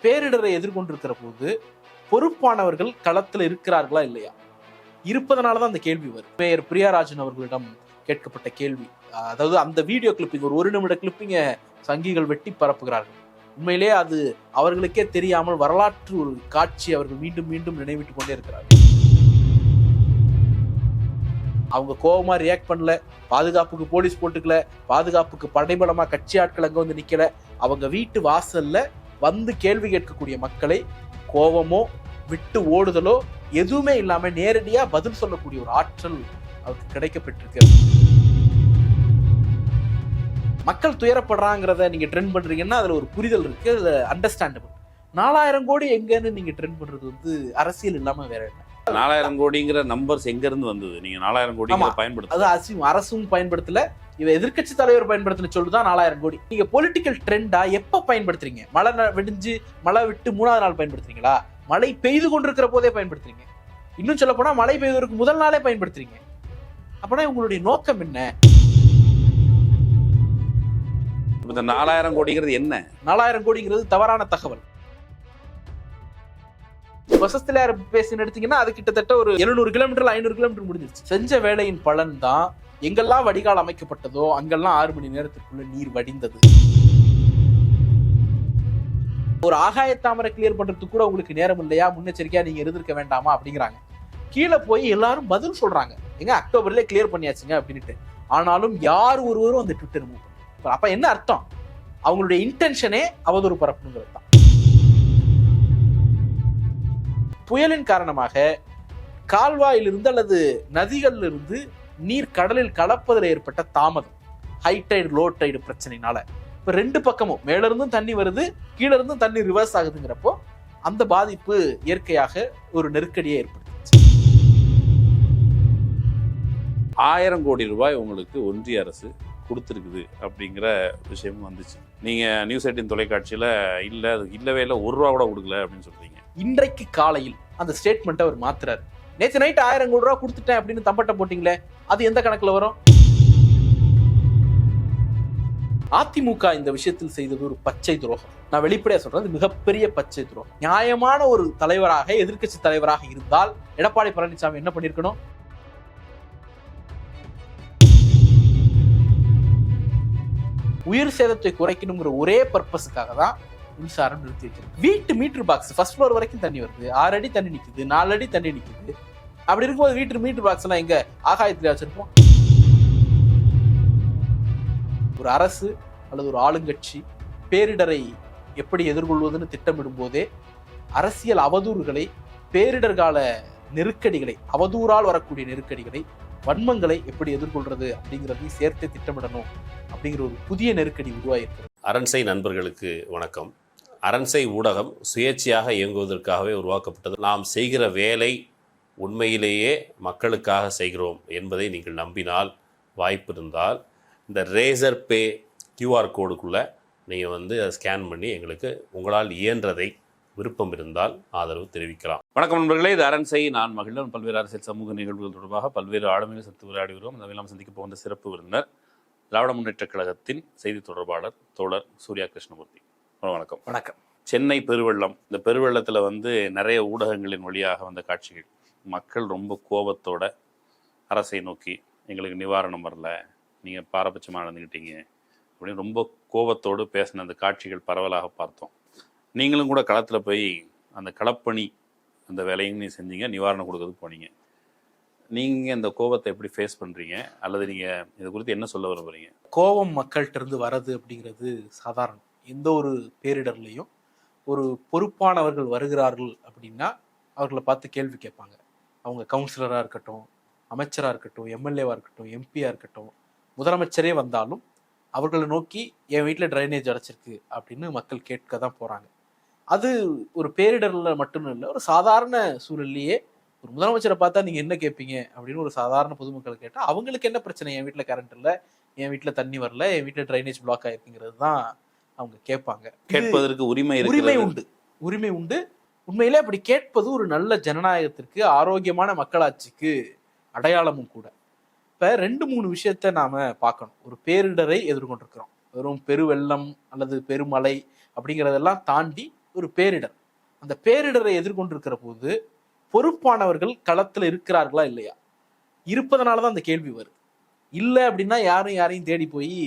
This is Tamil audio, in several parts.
பேரிடரை எதிர்கொண்டிருக்கிற போது பொறுப்பானவர்கள் களத்தில் இருக்கிறார்களா இல்லையா? இருப்பதனாலதான் அந்த கேள்வி வரும். மேயர் பிரியாராஜன் அவர்களிடம் கேட்கப்பட்ட கேள்வி, அதாவது அந்த வீடியோ கிளிப்பிங், ஒரு நிமிட கிளிப்பிங்க சங்கிகள் வெட்டி பரப்புகிறார்கள். உண்மையிலே அது அவர்களுக்கே தெரியாமல் வரலாற்று ஒரு காட்சி அவர்கள் மீண்டும் மீண்டும் நினைவிட்டுக் கொண்டே இருக்கிறார்கள். அவங்க கோபமா ரியாக்ட் பண்ணல, பாதுகாப்புக்கு போலீஸ் போட்டுக்கல, பாதுகாப்புக்கு படைபலமா கட்சி ஆட்கள் அங்க வந்து நிக்கல. அவங்க வீட்டு வாசல்ல வந்து கேள்வி கேட்கக்கூடிய மக்களை கோபமோ விட்டு ஓடுதலோ எதுவுமே இல்லாம நேரடியா பதில் சொல்லக்கூடிய ஒரு ஆற்றல் அவருக்கு கிடைக்கப்பட்டிருக்கு. மக்கள் துயரப்படுறாங்கிறத நீங்க ட்ரெண்ட் பண்றீங்கன்னா அதுல ஒரு புரிதல் இருக்கு, அதுல அண்டர்ஸ்டாண்டபிள். 4000 கோடி எங்கன்னு நீங்க ட்ரெண்ட் பண்றது வந்து அரசியல் இல்லாம வேற என்ன? 4000 கோடிங்கிற நம்பர்ஸ் எங்க இருந்து வந்தது? நீங்க 4000 கோடி பயன்படுத்த, அது அரசும் பயன்படுத்தல, இவ எதிர்கட்சி தலைவர் பயன்படுத்தின சொல்லுதான் 4000 கோடி. நீங்க பொலிட்டிக்கல் ட்ரெண்டா எப்ப பயன்படுத்துறீங்க? மழை வெடிஞ்சு மழை விட்டு 3வது நாள் பயன்படுத்துறீங்களா? மழை பெய்து கொண்டிருக்கிற போதே பயன்படுத்துறீங்க. இன்னும் சொல்ல போனா மழை பெய்வதற்கு முதல் நாளே பயன்படுத்துறீங்க. அப்படின்னா உங்களுடைய நோக்கம் என்ன? இந்த 4000 கோடிங்கிறது என்ன? 4000 கோடிங்கிறது தவறான தகவல். வசத்துல பேசி எடுத்தீங்கன்னா அது கிட்டத்தட்ட ஒரு 700 கிலோமீட்டர் 500 கிலோமீட்டர் முடிஞ்சிருச்சு. செஞ்ச வேலையின் பலன் தான் எங்கெல்லாம் வடிகால் அமைக்கப்பட்டதோ அங்கெல்லாம் 6 மணி நேரத்திற்குள்ள நீர் வடிந்தது. ஒரு ஆகாய தாமரை கிளியர் பண்றதுக்கு கூட உங்களுக்கு நேரம் இல்லையா, முன்னெச்சரிக்கையா நீங்க இருந்திருக்க வேண்டாமா அப்படிங்கிறாங்க. கீழே போய் எல்லாரும் பதில் சொல்றாங்க, எங்க அக்டோபர்ல கிளியர் பண்ணியாச்சுங்க அப்படின்ட்டு. ஆனாலும் யார் ஒருவரும் அந்த ட்விட்டர் மூவ். அப்ப என்ன அர்த்தம்? அவங்களுடைய இன்டென்ஷனே அவதூறு பரப்பணுங்கிறது தான். புயலின் காரணமாக கால்வாயிலிருந்து அல்லது நதிகளில் இருந்து நீர் கடலில் கலப்பதில் ஏற்பட்ட தாமதம், ஹை டைடு லோ டைடு பிரச்சனைனால இப்ப 2 பக்கமும் மேல இருந்தும் தண்ணி வருது, கீழே இருந்தும் தண்ணி ரிவர்ஸ் ஆகுதுங்கிறப்போ அந்த பாதிப்பு இயற்கையாக ஒரு நெருக்கடியை ஏற்படுத்துச்சு. 1000 கோடி ரூபாய் உங்களுக்கு ஒன்றிய அரசு கொடுத்துருக்குது அப்படிங்கிற விஷயமும் வந்துச்சு. நீங்க நியூஸ் 18 தொலைக்காட்சியில இல்ல அது இல்லவே இல்லை, 1 ரூபா கூட கொடுக்கல அப்படின்னு சொல்றீங்க. இன்றைக்கு காலையில் அந்த ஸ்டேட்மெண்ட் அவர் மாத்துறாரு. நேற்று நைட் 1000 கோடி ரூபா கொடுத்துட்டேன் அப்படின்னு தம்பட்ட போட்டீங்களே, அது எந்த கணக்குல வரும்? அதிமுக இந்த விஷயத்தில் செய்தது ஒரு பச்சை துரோகம். நான் வெளிப்படையா சொல்றது, மிகப்பெரிய பச்சை துரோகம். நியாயமான ஒரு தலைவராக, எதிர்க்கட்சி தலைவராக இருந்தால் எடப்பாடி பழனிசாமி என்ன பண்ணிருக்கணும்? உயிர் சேதத்தை குறைக்கணுங்கிற ஒரே பர்பஸுக்காக தான் மின்சாரம் நிறுத்தி வைக்கிறது. வீட்டு மீட்டர் பாக்ஸ் ஃபர்ஸ்ட் ஃப்ளோர் வரைக்கும் தண்ணி வருது, 6 அடி தண்ணி நிக்குது, 4 அடி தண்ணி நிக்குது. அப்படி இருக்கும்போது வீட்டு மீட்டர் பாக்ஸ் எல்லாம் எங்க ஆகாயத்துல வச்சிருப்போம்? ஒரு அரசு அல்லது ஒரு ஆளுங்கட்சி பேரிடரை எப்படி எதிர்கொள்வதுன்னு திட்டமிடும் போதே அரசியல் அவதூறுகளை, பேரிடர் கால நெருக்கடிகளை, அவதூறால் வரக்கூடிய நெருக்கடிகளை, வன்மங்களை எப்படி எதிர்கொள்றது அப்படிங்கிறதையும் சேர்த்து திட்டமிடணும் அப்படிங்கிற ஒரு புதிய நெருக்கடி உருவாயிருக்கிறது. அரண்சை நண்பர்களுக்கு வணக்கம். அரண்சை ஊடகம் சுயேட்சையாக இயங்குவதற்காகவே உருவாக்கப்பட்டது. நாம் செய்கிற வேலை உண்மையிலேயே மக்களுக்காக செய்கிறோம் என்பதை நீங்கள் நம்பினால், வாய்ப்பு இருந்தால் இந்த ரேசர் பே கியூஆர் கோடுக்குள்ளே நீங்கள் அதை ஸ்கேன் பண்ணி எங்களுக்கு உங்களால் இயன்றதை விருப்பம் இருந்தால் ஆதரவு தெரிவிக்கலாம். வணக்கம் நண்பர்களே, இது அரண்சை. நான் மகிழ்ந்தன். பல்வேறு அரசியல் சமூக நிகழ்வுகள் தொடர்பாக பல்வேறு ஆளுமையில் சத்து உரையாடி வருவோம். அந்த வேளாண் சந்திக்க போகின்ற சிறப்பு விருந்தினர் திராவிட முன்னேற்ற கழகத்தின் செய்தி தொடர்பாளர் தோழர் சூர்யா கிருஷ்ணமூர்த்தி. வணக்கம். வணக்கம். சென்னை பெருவெள்ளம், இந்த பெருவெள்ளத்தில் நிறைய ஊடகங்களின் வழியாக வந்த காட்சிகள், மக்கள் ரொம்ப கோபத்தோட அரசை நோக்கி எங்களுக்கு நிவாரணம் வரல, நீங்கள் பாரபட்சமாக நடந்துக்கிட்டீங்க அப்படின்னு ரொம்ப கோபத்தோடு பேசின அந்த காட்சிகள் பரவலாக பார்த்தோம். நீங்களும் கூட களத்தில் போய் அந்த களப்பணி அந்த வேலையும் நீங்கள் செஞ்சீங்க, நிவாரணம் கொடுக்கறதுக்கு போனீங்க. நீங்கள் இந்த கோபத்தை எப்படி ஃபேஸ் பண்ணுறீங்க, அல்லது நீங்கள் இதை குறித்து என்ன சொல்ல விரும்புகிறீங்க? கோபம் மக்கள்கிட்ட இருந்து வர்றது அப்படிங்கிறது சாதாரணம். எந்த ஒரு பேரிடர்லையும் ஒரு பொறுப்பானவர்கள் வருகிறார்கள் அப்படின்னா அவர்களை பார்த்து கேள்வி கேட்பாங்க. அவங்க கவுன்சிலராக இருக்கட்டும், அமைச்சராக இருக்கட்டும், எம்எல்ஏவாக இருக்கட்டும், எம்பியாக இருக்கட்டும், முதலமைச்சரே வந்தாலும் அவர்களை நோக்கி என் வீட்டில் ட்ரைனேஜ் அடைச்சிருக்கு அப்படின்னு மக்கள் கேட்க தான் போகிறாங்க. அது ஒரு பேரிடரில் மட்டும் இல்லை, ஒரு சாதாரண சூழல்லையே ஒரு முதலமைச்சரை பார்த்தா நீங்கள் என்ன கேட்பீங்க அப்படின்னு ஒரு சாதாரண பொதுமக்கள் கேட்டால் அவங்களுக்கு என்ன பிரச்சனை, என் வீட்டில் கரண்ட் இல்லை, என் வீட்டில் தண்ணி வரல, என் வீட்டில் ட்ரைனேஜ் பிளாக் ஆயிருக்குங்கிறது தான் அவங்க கேட்பாங்க. கேட்பதற்கு உரிமை உண்டு, உரிமை உண்டு. உண்மையிலே அப்படி கேட்பது ஒரு நல்ல ஜனநாயகத்திற்கு, ஆரோக்கியமான மக்களாட்சிக்கு அடையாளமும் கூட. இப்போ 2-3 விஷயத்த நாம பார்க்கணும். ஒரு பேரிடரை எதிர்கொண்டிருக்கிறோம், வெறும் பெருவெள்ளம் அல்லது பெருமழை அப்படிங்கிறதெல்லாம் தாண்டி ஒரு பேரிடர். அந்த பேரிடரை எதிர்கொண்டிருக்கிற போது பொறுப்பானவர்கள் களத்துல இருக்கிறார்களா இல்லையா? இருப்பதனாலதான் அந்த கேள்வி வருது. இல்லை அப்படின்னா யாரும் யாரையும் தேடி போய்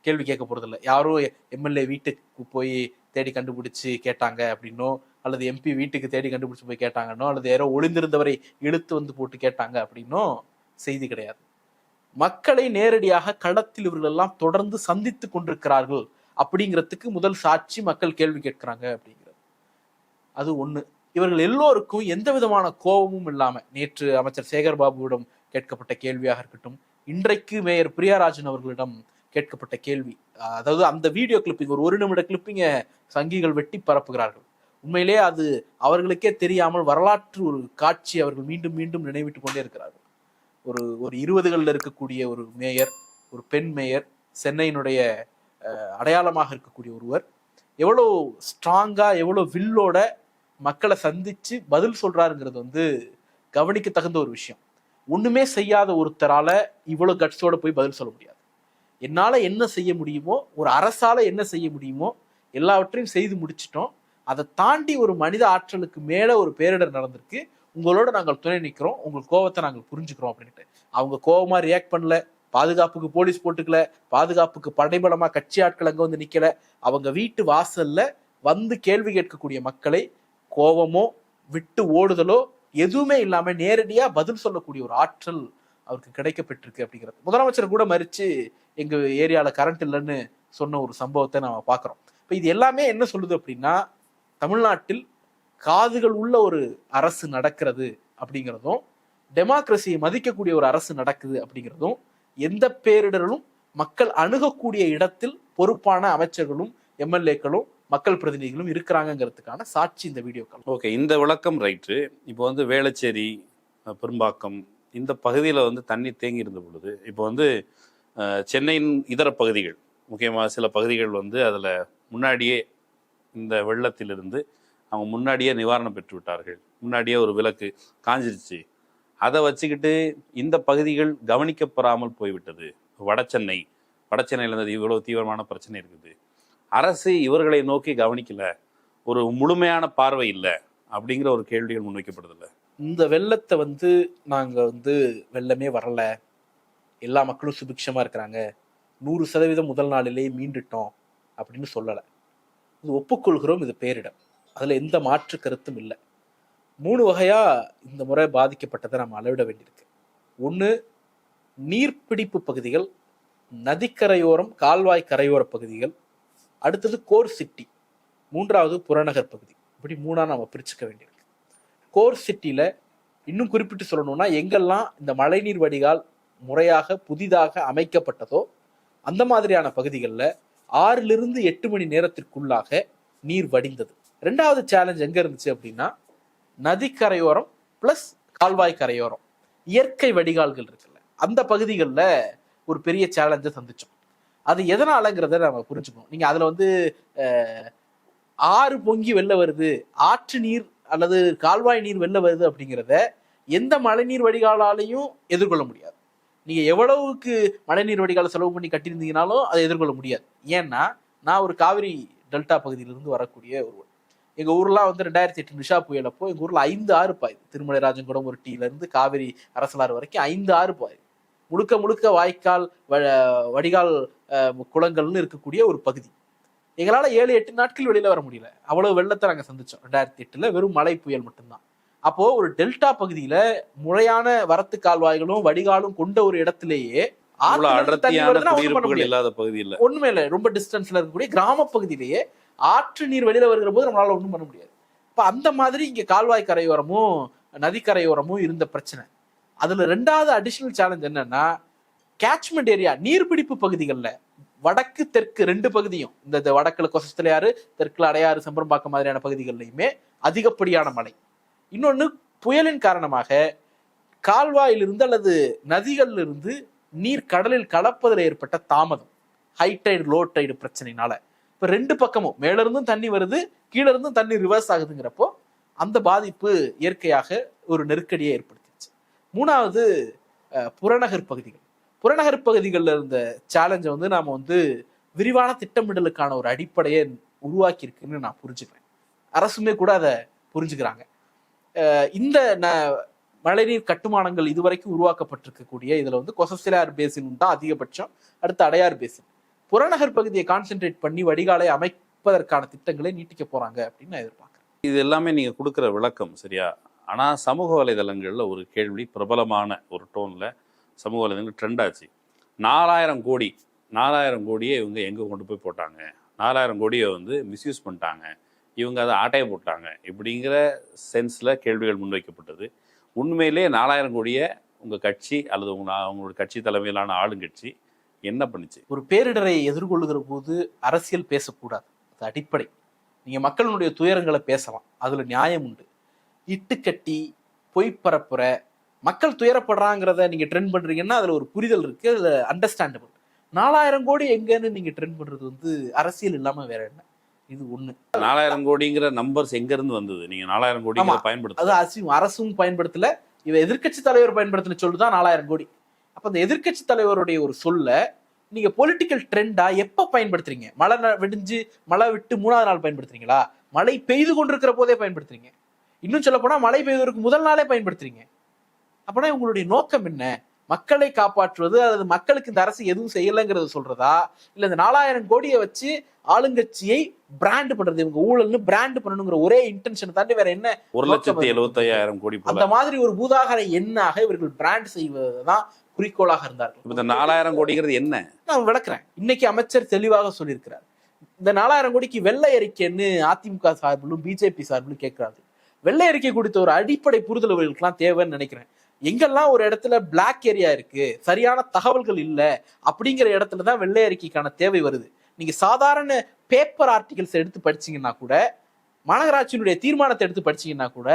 கேள்வி கேட்க போறது இல்லை. யாரோ எம்எல்ஏ வீட்டுக்கு போய் தேடி கண்டுபிடிச்சு கேட்டாங்க அப்படின்னோ, அல்லது எம்பி வீட்டுக்கு தேடி கண்டுபிடிச்சு போய் கேட்டாங்கன்னோ, அல்லது யாரோ ஒளிந்திருந்தவரை இழுத்து வந்து போட்டு கேட்டாங்க அப்படின்னோ செய்தி கிடையாது. மக்களை நேரடியாக களத்தில் இவர்கள் எல்லாம் தொடர்ந்து சந்தித்து கொண்டிருக்கிறார்கள் அப்படிங்கிறதுக்கு முதல் சாட்சி மக்கள் கேள்வி கேட்கிறாங்க அப்படிங்கிறது. அது ஒண்ணு. இவர்கள் எல்லோருக்கும் எந்த விதமான கோபமும் இல்லாம, நேற்று அமைச்சர் சேகர் பாபுவிடம் கேட்கப்பட்ட கேள்வியாக இருக்கட்டும், இன்றைக்கு மேயர் பிரியாராஜன் அவர்களிடம் கேட்கப்பட்ட கேள்வி, அதாவது அந்த வீடியோ கிளிப்பிங், ஒரு நிமிட கிளிப்பிங்க சங்கிகள் வெட்டி பரப்புகிறார்கள். உண்மையிலே அது அவர்களுக்கே தெரியாமல் வரலாற்று ஒரு காட்சி அவர்கள் மீண்டும் மீண்டும் நினைவிட்டு கொண்டே இருக்கிறார்கள். ஒரு 20களில் இருக்கக்கூடிய ஒரு மேயர், ஒரு பெண் மேயர், சென்னையினுடைய அடையாளமாக இருக்கக்கூடிய ஒருவர் எவ்வளோ ஸ்ட்ராங்கா, எவ்வளோ வில்லோட மக்களை சந்திச்சு பதில் சொல்றாருங்கிறது கவனிக்க தகுந்த ஒரு விஷயம். ஒண்ணுமே செய்யாத ஒருத்தரால இவ்வளவு கட்ஸோட போய் பதில் சொல்ல முடியாது. என்னால என்ன செய்ய முடியுமோ, ஒரு அரசால என்ன செய்ய முடியுமோ எல்லாவற்றையும் செய்து முடிச்சிட்டோம். அதை தாண்டி ஒரு மனித ஆற்றலுக்கு மேல ஒரு பேரிடர் நடந்திருக்கு, உங்களோட நாங்கள் துணை நிற்கிறோம், உங்கள் கோபத்தை நாங்கள் புரிஞ்சுக்கிறோம் அப்படின்ட்டு. அவங்க கோபமா ரியாக்ட் பண்ணல, பாதுகாப்புக்கு போலீஸ் போட்டுக்கல, பாதுகாப்புக்கு படைபலமா கட்சி ஆட்கள் அங்க வந்து நிக்கல. அவங்க வீட்டு வாசல்ல வந்து கேள்வி கேட்கக்கூடிய மக்களை கோபமோ விட்டு ஓடுதலோ எதுவுமே இல்லாம நேரடியா பதில் சொல்லக்கூடிய ஒரு ஆற்றல் அவருக்கு கிடைக்கப்பட்டிருக்கு அப்படிங்கிறது. முதலமைச்சர் கூட மறிச்சு எங்க ஏரியால கரண்ட் இல்லைன்னு சொன்ன ஒரு சம்பவத்தை நாம பாக்குறோம். இப்ப இது எல்லாமே என்ன சொல்லுது அப்படின்னா, தமிழ்நாட்டில் காதுகள் உள்ள ஒரு அரசு நடக்கிறது அப்படிங்கிறதும், டெமோக்ரஸியை மதிக்கக்கூடிய ஒரு அரசு நடக்குது அப்படிங்கிறதும், எந்த பேரிடரும் மக்கள் அணுகக்கூடிய இடத்தில் பொறுப்பான அமைச்சர்களும் எம்எல்ஏக்களும் மக்கள் பிரதிநிதிகளும் இருக்கிறாங்கிறதுக்கான சாட்சி இந்த வீடியோக்கள். ஓகே, இந்த விளக்கம் ரைட்டு. இப்போ வேளச்சேரி, பெரும்பாக்கம் இந்த பகுதியில் தண்ணி தேங்கி இருந்த பொழுது, இப்போ சென்னையின் இதர பகுதிகள், முக்கியமாக சில பகுதிகள் அதில் முன்னாடியே இந்த வெள்ளத்திலிருந்து அவங்க முன்னாடியே நிவாரணம் பெற்று விட்டார்கள். முன்னாடியே ஒரு விளக்கு காஞ்சிருச்சு. அதை வச்சுக்கிட்டு இந்த பகுதிகள் கவனிக்கப்படாமல் போய்விட்டது. வடசென்னையில் இருந்தது இவ்வளோ தீவிரமான பிரச்சனை இருக்குது, அரசு இவர்களை நோக்கி கவனிக்கல, ஒரு முழுமையான பார்வை இல்லை அப்படிங்கிற ஒரு கேள்விகள் முன்வைக்கப்படுதில்ல. இந்த வெள்ளத்தை நாங்க வெள்ளமே வரல, எல்லா மக்களும் சுபிக்ஷமா இருக்கிறாங்க, 100% முதல் நாளிலேயே மீண்டுட்டோம் அப்படின்னு சொல்லல. இது ஒப்புக்கொள்கிறோம், இது பேரிடம், அதுல எந்த மாற்று கருத்தும் இல்லை. 3 வகையா இந்த முறை பாதிக்கப்பட்டதை நம்ம அளவிட வேண்டியிருக்கு. ஒன்று, நீர்பிடிப்பு பகுதிகள், நதிக்கரையோரம், கால்வாய் கரையோர பகுதிகள், அடுத்தது கோர் சிட்டி, 3வது புறநகர் பகுதி. இப்படி 3ஆ நம்ம பிரிச்சுக்க வேண்டியிருக்கு. கோர் சிட்டியில இன்னும் குறிப்பிட்டு சொல்லணும்னா, எங்கெல்லாம் இந்த மழைநீர் வடிகால் முறையாக புதிதாக அமைக்கப்பட்டதோ அந்த மாதிரியான பகுதிகளில் 6லிருந்து 8 மணி நேரத்திற்குள்ளாக நீர் வடிந்தது. 2வது சேலஞ்ச் எங்க இருந்துச்சு அப்படின்னா, நதிக்கரையோரம் பிளஸ் கால்வாய் கரையோரம், இயற்கை வடிகால்கள் இருக்குல்ல, அந்த பகுதிகளில் ஒரு பெரிய சேலஞ்சை சந்திச்சோம். அது எதனாலங்கிறத நம்ம புரிஞ்சுக்கணும். நீங்க அதுல ஆறு பொங்கி வெளில வருது, ஆற்று நீர் அல்லது கால்வாய் நீர் வெளில வருது அப்படிங்கிறத எந்த மழைநீர் வடிகாலாலையும் எதிர்கொள்ள முடியாது. நீங்க எவ்வளவுக்கு மழைநீர் வடிகால செலவு பண்ணி கட்டியிருந்தீங்கனாலும் அதை எதிர்கொள்ள முடியாது. ஏன்னா, நான் ஒரு காவிரி டெல்டா பகுதியிலிருந்து வரக்கூடிய ஒருவர். எங்க ஊர்லாம் 2008 நிஷா புயல் அப்போ எங்க ஊர்ல 5 ஆறு பாயுது. திருமலை ராஜங்குடம் ஒரு டீல இருந்து காவிரி அரசலாறு வரைக்கும் 5 ஆறு பாயுது. முழுக்க முழுக்க வாய்க்கால் வடிகால் குளங்கள்னு இருக்கக்கூடிய ஒரு பகுதி. எங்களால 7-8 நாட்கள் வெளியில வர முடியல, அவ்வளவு வெள்ளத்தை நாங்க சந்திச்சோம். 2008 வெறும் மழை புயல் மட்டும்தான். அப்போ ஒரு டெல்டா பகுதியில முறையான வரத்து கால்வாய்களும் வடிகாலும் கொண்ட ஒரு இடத்திலேயே இல்லாத பகுதியில் ஒண்ணுமே இல்லை, ரொம்ப டிஸ்டன்ஸ்ல இருக்கக்கூடிய கிராம பகுதியிலேயே ஆற்று நீர் வெளியில வருகிற போது நம்மளால ஒண்ணும் பண்ண முடியாது. இப்ப அந்த மாதிரி இங்க கால்வாய் கரையோரமும் நதிக்கரையோரமும் இருந்த பிரச்சனை. அதுல 2வது அடிஷனல் சேலஞ்ச் என்னன்னா, கேட்ச்மெண்ட் ஏரியா, நீர்பிடிப்பு பகுதிகளில் வடக்கு தெற்கு 2 பகுதியும், இந்த வடக்குல கொசஸ்தலையாறு, தெற்குல அடையாறு, செம்பரம்பாக்கம் மாதிரியான பகுதிகளிலுமே அதிகப்படியான மழை. இன்னொன்னு, புயலின் காரணமாக கால்வாயிலிருந்து அல்லது நதிகளிலிருந்து நீர் கடலில் கலப்பதில் ஏற்பட்ட தாமதம், ஹை டைடு லோ டைடு பிரச்சனைனால இப்ப 2 பக்கமும் மேல இருந்தும் தண்ணி வருது, கீழே இருந்தும் தண்ணி ரிவர்ஸ் ஆகுதுங்கிறப்போ அந்த பாதிப்பு இயற்கையாக ஒரு நெருக்கடியை ஏற்படுத்திடுச்சு. 3வது, புறநகர் பகுதிகள். புறநகர் பகுதிகளில் இருந்த சேலஞ்சை நாம விரிவான திட்டமிடலுக்கான ஒரு அடிப்படையை உருவாக்கி இருக்குன்னு நான் புரிஞ்சுக்கிறேன். அரசுமே கூட அதை புரிஞ்சுக்கிறாங்க. இந்த மழைநீர் கட்டுமானங்கள் இதுவரைக்கும் உருவாக்கப்பட்டிருக்கக்கூடிய இதுல வந்து கொசஸ்தலையார் பேசின் தான் அதிகபட்சம், அடுத்து அடையார் பேசின். புறநகர் பகுதியை கான்சென்ட்ரேட் பண்ணி வடிகாலை அமைப்பதற்கான திட்டங்களை நீட்டிக்க போறாங்க அப்படின்னு நான் எதிர்பார்க்கிறேன். இது எல்லாமே நீங்க கொடுக்குற விளக்கம் சரியா? ஆனா சமூக வலைதளங்கள்ல ஒரு கேள்வி பிரபலமான ஒரு டோன்ல சமூக வலைதளங்கள் ட்ரெண்ட் ஆச்சு. 4000 கோடியை இவங்க எங்க கொண்டு போய் போட்டாங்க, 4000 கோடியை வந்து மிஸ்யூஸ் பண்ணிட்டாங்க, இவங்க அதை ஆட்டையை போட்டாங்க இப்படிங்கிற சென்ஸ்ல கேள்விகள் முன்வைக்கப்பட்டது. உண்மையிலே 4000 கோடியை உங்க கட்சி அல்லது உங்களோட கட்சி தலைமையிலான ஆளுங்கட்சி என்ன பண்ணுச்சு? ஒரு பேரிடரை எதிர்கொள்ளுகிற போது அரசியல் பேசக்கூடாது, அது அடிப்படை. நீங்க மக்களுடைய துயரங்களை பேசலாம், அதுல நியாயம் உண்டு. இட்டுக்கட்டி பொய் பரப்புற மக்கள் துயரப்படுறாங்கிறத நீங்க ட்ரெண்ட் பண்றீங்கன்னா அதுல ஒரு புரிதல் இருக்கு, அதுல அண்டர்ஸ்டாண்டபிள். 4000 கோடி எங்கன்னு நீங்க ட்ரெண்ட் பண்றது வந்து அரசியல் இல்லாம வேற என்ன? இது ஒண்ணு. 4000 கோடிங்கிற நம்பர்ஸ் எங்க இருந்து வந்தது? நீங்க 4000 கோடி பயன்படுத்த, அது அரசும் பயன்படுத்தல, இவ எதிர்கட்சி தலைவர் பயன்படுத்தின சொல்லுதான் 4000 கோடி. அப்ப அந்த எதிர்கட்சி தலைவருடைய ஒரு சொல்ல நீங்க பொலிட்டிக்கல் ட்ரெண்டா எப்ப பயன்படுத்துறீங்க? மழை விட்டு 3ஆவது நாள் பயன்படுத்துறீங்களா? மழை பெய்து கொண்டிருக்கிற போதே பயன்படுத்துறீங்க. இன்னும் சொல்ல போனா மழை பெய்வதற்கு முதல் நாளே பயன்படுத்துறீங்க. அப்பனா உங்களுடைய நோக்கம் என்ன? மக்களை காப்பாற்றுவது அல்லது மக்களுக்கு இந்த அரசு எதுவும் செய்யலைங்கிறது சொல்றதா, இல்ல இந்த 4000 கோடியை வச்சு ஆளுங்கட்சியை பிராண்ட் பண்றது, இவங்க ஊழல்னு பிராண்ட் பண்ணணுங்கிற ஒரே இன்டென்ஷன் தாண்டி வேற என்ன? 1,75,000 கோடி அந்த மாதிரி ஒரு பூதாகர எண்ணாக இவர்கள் பிராண்ட் செய்வதுதான் குறிக்கோளாக இருந்தார்கள். இந்த 4000 கோடிங்கிறது என்ன நான் விளக்குறேன். இன்னைக்கு அமைச்சர் தெளிவாக சொல்லியிருக்கிறார். இந்த 4000 கோடிக்கு வெள்ளை அறிக்கைன்னு அதிமுக சார்பிலும் பிஜேபி சார்பிலும் கேட்கிறாரு. வெள்ளை அறிக்கை குறித்த ஒரு அடிப்படை புரிதல் இவர்களுக்கெல்லாம் தேவைன்னு நினைக்கிறேன். எங்கெல்லாம் ஒரு இடத்துல பிளாக் ஏரியா இருக்கு, சரியான தகவல்கள் இல்லை அப்படிங்கிற இடத்துலதான் வெள்ளை அறிக்கைக்கான தேவை வருது. நீங்க சாதாரண பேப்பர் ஆர்டிகல்ஸ் எடுத்து படிச்சீங்கன்னா கூட, மாநகராட்சியினுடைய தீர்மானத்தை எடுத்து படிச்சீங்கன்னா கூட,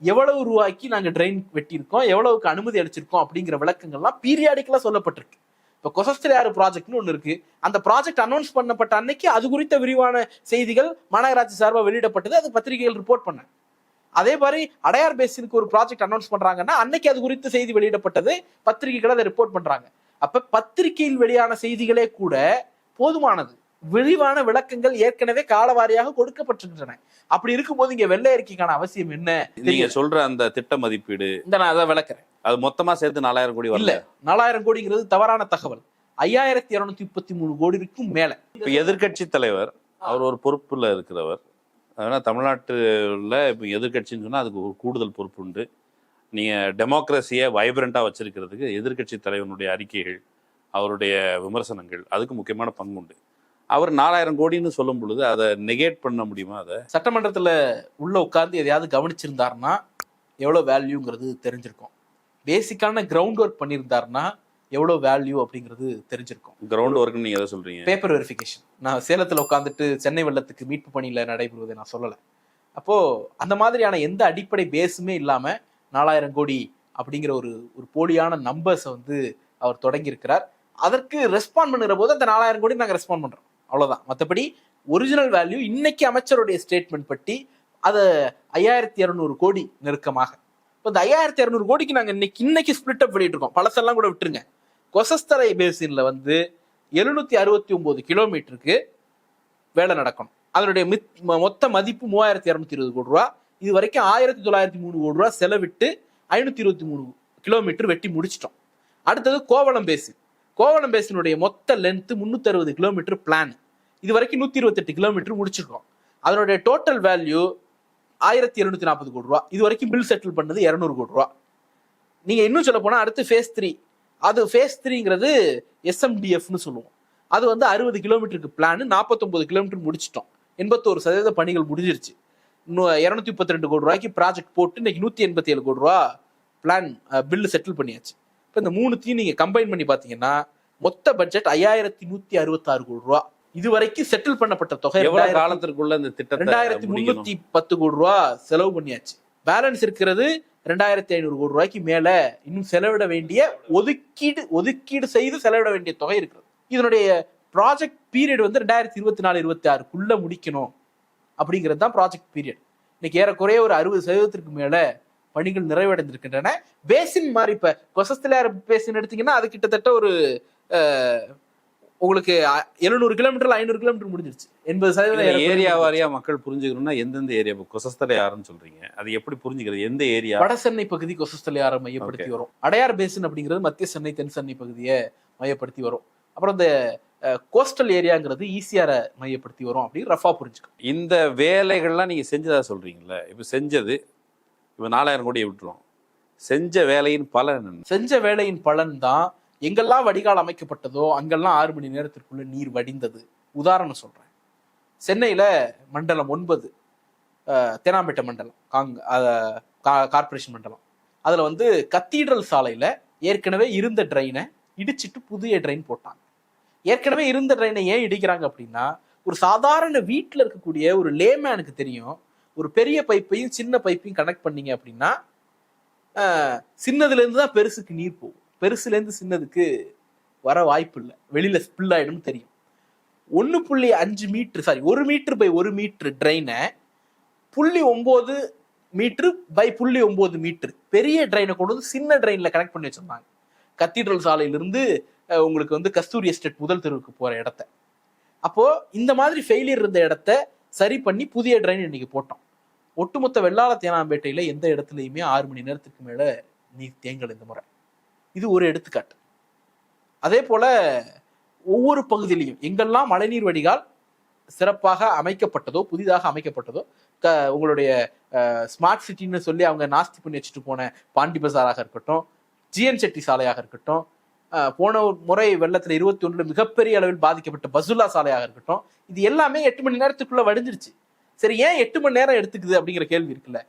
எவ்வளவு ரூபாய்க்கு நாங்க ட்ரெயின் வெட்டியிருக்கோம், எவ்வளவுக்கு அனுமதி அளிச்சிருக்கோம் அப்படிங்கிற விளக்கங்கள்லாம் பீரியாடிக்கலா சொல்லப்பட்டிருக்கு. இப்ப கொசஸ்தலையாறு ப்ராஜெக்ட்னு ஒண்ணு இருக்கு. அந்த ப்ராஜெக்ட் அனௌன்ஸ் பண்ணப்பட்ட அன்னைக்கு அது குறித்த விரிவான செய்திகள் மாநகராட்சி சார்பாக வெளியிடப்பட்டது, அது பத்திரிகைகள் ரிப்போர்ட் பண்ண. அதே மாதிரி அடையார் பேசினுக்கு ஒரு ப்ராஜெக்ட் அனௌன்ஸ் பண்றாங்கன்னா அன்னைக்கு அது குறித்து செய்தி வெளியிடப்பட்டது, பத்திரிகைகள் அதை ரிப்போர்ட் பண்றாங்க. அப்ப பத்திரிகையில் வெளியான செய்திகளே கூட போதுமானது. விரிவான விளக்கங்கள் ஏற்கனவே காலவாரியாக கொடுக்கப்பட்டிருக்கின்றன. அப்படி இருக்கும்போது இங்க வெள்ளை அறிக்கைக்கான அவசியம் என்ன? நீங்க சொல்ற அந்த திட்ட மதிப்பீடு நான் அதை விளக்குறேன். அது மொத்தமா சேர்த்து 4000 கோடி இல்ல, 4000 கோடிங்கிறது தவறான தகவல். 5233 கோடிக்கும் மேல. இப்ப எதிர்கட்சி தலைவர் அவர் ஒரு பொறுப்புல இருக்கிறவர். அதனால் தமிழ்நாட்டில் இப்போ எதிர்கட்சின்னு சொன்னால் அதுக்கு ஒரு கூடுதல் பொறுப்பு உண்டு. நீங்கள் டெமோக்ரஸியை வைப்ரண்ட்டாக வச்சிருக்கிறதுக்கு எதிர்கட்சி தலைவனுடைய அறிக்கைகள், அவருடைய விமர்சனங்கள் அதுக்கு முக்கியமான பங்கு உண்டு. அவர் 4000 கோடின்னு சொல்லும் பொழுது அதை நெகேட் பண்ண முடியுமா? அதை சட்டமன்றத்தில் உள்ள உட்கார்ந்து எதையாவது கவனிச்சிருந்தாருன்னா எவ்வளோ வேல்யூங்கிறது தெரிஞ்சிருக்கும். பேசிக்கான கிரவுண்ட் ஒர்க் பண்ணியிருந்தாருன்னா எவ்வளோ வேல்யூ அப்படிங்கிறது தெரிஞ்சிருக்கும். கிரவுண்ட் ஒர்க்னு நீங்கள் எதை சொல்கிறீங்க? Paper verification. நான் சேலத்தில் உட்காந்துட்டு சென்னை வெள்ளத்துக்கு மீட்பு பணியில் நடைபெறுவதை நான் சொல்லலை. அப்போது அந்த மாதிரியான எந்த அடிப்படை பேஸுமே இல்லாமல் 4000 கோடி அப்படிங்கிற ஒரு போலியான நம்பர்ஸை வந்து அவர் தொடங்கியிருக்கிறார். அதற்கு ரெஸ்பாண்ட் பண்ணுற போது அந்த 4000 கோடி நாங்கள் ரெஸ்பாண்ட் பண்ணுறோம், அவ்வளோதான். மற்றபடி ஒரிஜினல் வேல்யூ இன்னைக்கு அமைச்சருடைய ஸ்டேட்மெண்ட் பற்றி அது 5200 கோடி நெருக்கமாக. இப்போ இந்த 5200 கோடிக்கு நாங்கள் இன்னைக்கு ஸ்பிளிட் அப் பண்ணிட்டு இருக்கோம். பழசெல்லாம் கூட விட்டுருங்க. கொசஸ்தலை பேசின்ல வந்து 769 கிலோமீட்டருக்கு வேலை நடக்கணும். அதனுடைய மொத்த மதிப்பு 3220 கோடி ரூபா. இது வரைக்கும் 1903 கோடி ரூபா செலவிட்டு 523 கிலோமீட்டர் வெட்டி முடிச்சிட்டோம். அடுத்தது கோவளம் பேசினுடைய மொத்த லென்த் 360 கிலோமீட்டர் பிளான். இது வரைக்கும் 128 கிலோமீட்டர் முடிச்சிருக்கோம். அதனுடைய டோட்டல் வேல்யூ 1740 கோடி ரூபா. இது வரைக்கும் பில் செட்டில் பண்ணது 200 கோடி ரூபா. நீங்க இன்னும் சொல்ல போனா அடுத்து ஃபேஸ் 3. அது ஃபேஸ் 3ங்கிறது SMDFன்னு சொல்லுவோம். அது வந்து 60 கிலோமீட்டருக்கு பிளான், 49 கிலோமீட்டர் முடிச்சிட்டோம். 81% பணிகள் முடிஞ்சிருச்சு. இன்னும் 232 கோடி ரூபாய்க்கு ப்ராஜெக்ட் போட்டு இன்னைக்கு 187 கோடி ரூபா பிளான் பில்லு செட்டில் பண்ணியாச்சு. இப்போ இந்த மூணுத்தையும் நீங்க கம்பைன் பண்ணி பாத்தீங்கன்னா மொத்த பட்ஜெட் 5166 கோடி ரூபா. இதுவரைக்கும் செட்டில் பண்ணப்பட்ட தொகை காலத்திற்குள்ள இந்த திட்டத்தை 2310 கோடி ரூபா செலவு பண்ணியாச்சு. பேலன்ஸ் இருக்கிறது 2500 கோடி ரூபாய்க்கு மேல இன்னும் செலவிட வேண்டிய ஒதுக்கீடு செய்து செலவிட வேண்டிய தொகை இருக்கிறது. இதனுடைய ப்ராஜெக்ட் பீரியட் வந்து 2024-26க்குள்ள முடிக்கணும் அப்படிங்கிறது தான் ப்ராஜெக்ட் பீரியட். இன்னைக்கு ஏறக்குறைய ஒரு 60% மேல பணிகள் நிறைவடைந்திருக்கின்றன. பேசின் மாதிரி இப்ப கொசஸ்தலையார் பேசின் எடுத்தீங்கன்னா அது கிட்டத்தட்ட ஒரு உங்களுக்கு 700 கிலோமீட்டர்ல 500 கிலோமீட்டர் முடிஞ்சிருச்சு. 80% ஏரியா வாரியா மக்கள் புரிஞ்சுக்கணும்னா எந்தெந்த ஏரியா? கொசஸ்தலை யாருன்னு சொல்றீங்க, அது எப்படி புரிஞ்சுக்கிறது? எந்த ஏரியா? வட சென்னை பகுதி கொசஸ்தலை யாரை மையப்படுத்தி வரும். அடையார் பேசின் அப்படிங்கிறது மத்திய சென்னை தென் சென்னை பகுதியை மையப்படுத்தி வரும். அப்புறம் இந்த கோஸ்டல் ஏரியாங்கிறது ஈசிஆரை மையப்படுத்தி வரும் அப்படின்னு ரஃபா புரிஞ்சுக்கும். இந்த வேலைகள்லாம் நீங்க செஞ்சதா சொல்றீங்களா? இப்ப செஞ்சது இப்ப 4000 கோடியை விட்டுரும். செஞ்ச வேலையின் பலன் என்ன? செஞ்ச வேலையின் பலன் தான் எங்கெல்லாம் வடிகால் அமைக்கப்பட்டதோ அங்கெல்லாம் 6 மணி நேரத்திற்குள்ள நீர் வடிந்தது. உதாரணம் சொல்றேன். சென்னையில மண்டலம் 9 தேனாம்பேட்டை மண்டலம் கார்பரேஷன் மண்டலம், அதுல வந்து கத்தீட்ரல் சாலையில ஏற்கனவே இருந்த ட்ரெயினை இடிச்சிட்டு புதிய ட்ரெயின் போட்டாங்க. ஏற்கனவே இருந்த ட்ரெயினை ஏன் இடிக்கிறாங்க அப்படின்னா, ஒரு சாதாரண வீட்டில் இருக்கக்கூடிய ஒரு லேமேனுக்கு தெரியும், ஒரு பெரிய பைப்பையும் சின்ன பைப்பையும் கனெக்ட் பண்ணீங்க அப்படின்னா சின்னதுல இருந்து தான் பெருசுக்கு நீர் போகும், பெருசுல இருந்து சின்னதுக்கு வர வாய்ப்பு இல்லை, வெளியில ஸ்பில் ஆயிடும் தெரியும். 1.5 மீட்டர் 1 மீட்டர் பை 1 மீட்டர் ட்ரெயினை 0.9 மீட்டர் பை 0.9 மீட்டர் பெரிய ட்ரெயினை கொண்டு வந்து சின்ன ட்ரெயின்ல கனெக்ட் பண்ணி வச்சிருந்தாங்க. கத்தீட்ரல் சாலையிலிருந்து உங்களுக்கு வந்து கஸ்தூரி எஸ்டேட் முதல் தெருவுக்கு போற இடத்த. அப்போ இந்த மாதிரி ஃபெயிலியர் இருந்த இடத்த சரி பண்ணி புதிய ட்ரெயின் இன்னைக்கு போட்டோம். ஒட்டுமொத்த வெள்ளாள தேனாம்பேட்டையில எந்த இடத்துலையுமே 6 மணி நேரத்துக்கு மேல நீர் தேங்கல் இந்த முறை. இது ஒரு எடுத்துக்காட்டு. அதே போல ஒவ்வொரு பகுதியிலையும் எங்கெல்லாம் மழைநீர் வடிகால் சிறப்பாக அமைக்கப்பட்டதோ புதிதாக அமைக்கப்பட்டதோ, உங்களுடைய ஸ்மார்ட் சிட்டின்னு சொல்லி அவங்க நாஸ்தி பண்ணி வச்சுட்டு போன பாண்டி பசாராக இருக்கட்டும், ஜிஎன் செட்டி சாலையாக இருக்கட்டும், போன முறை வெள்ளத்துல 21 மிகப்பெரிய அளவில் பாதிக்கப்பட்ட பசுல்லா சாலையாக இருக்கட்டும், இது எல்லாமே 8 மணி நேரத்துக்குள்ள வடிஞ்சிருச்சு. சரி, ஏன் 8 மணி நேரம் எடுத்துக்குது அப்படிங்கிற கேள்வி இருக்குல்ல.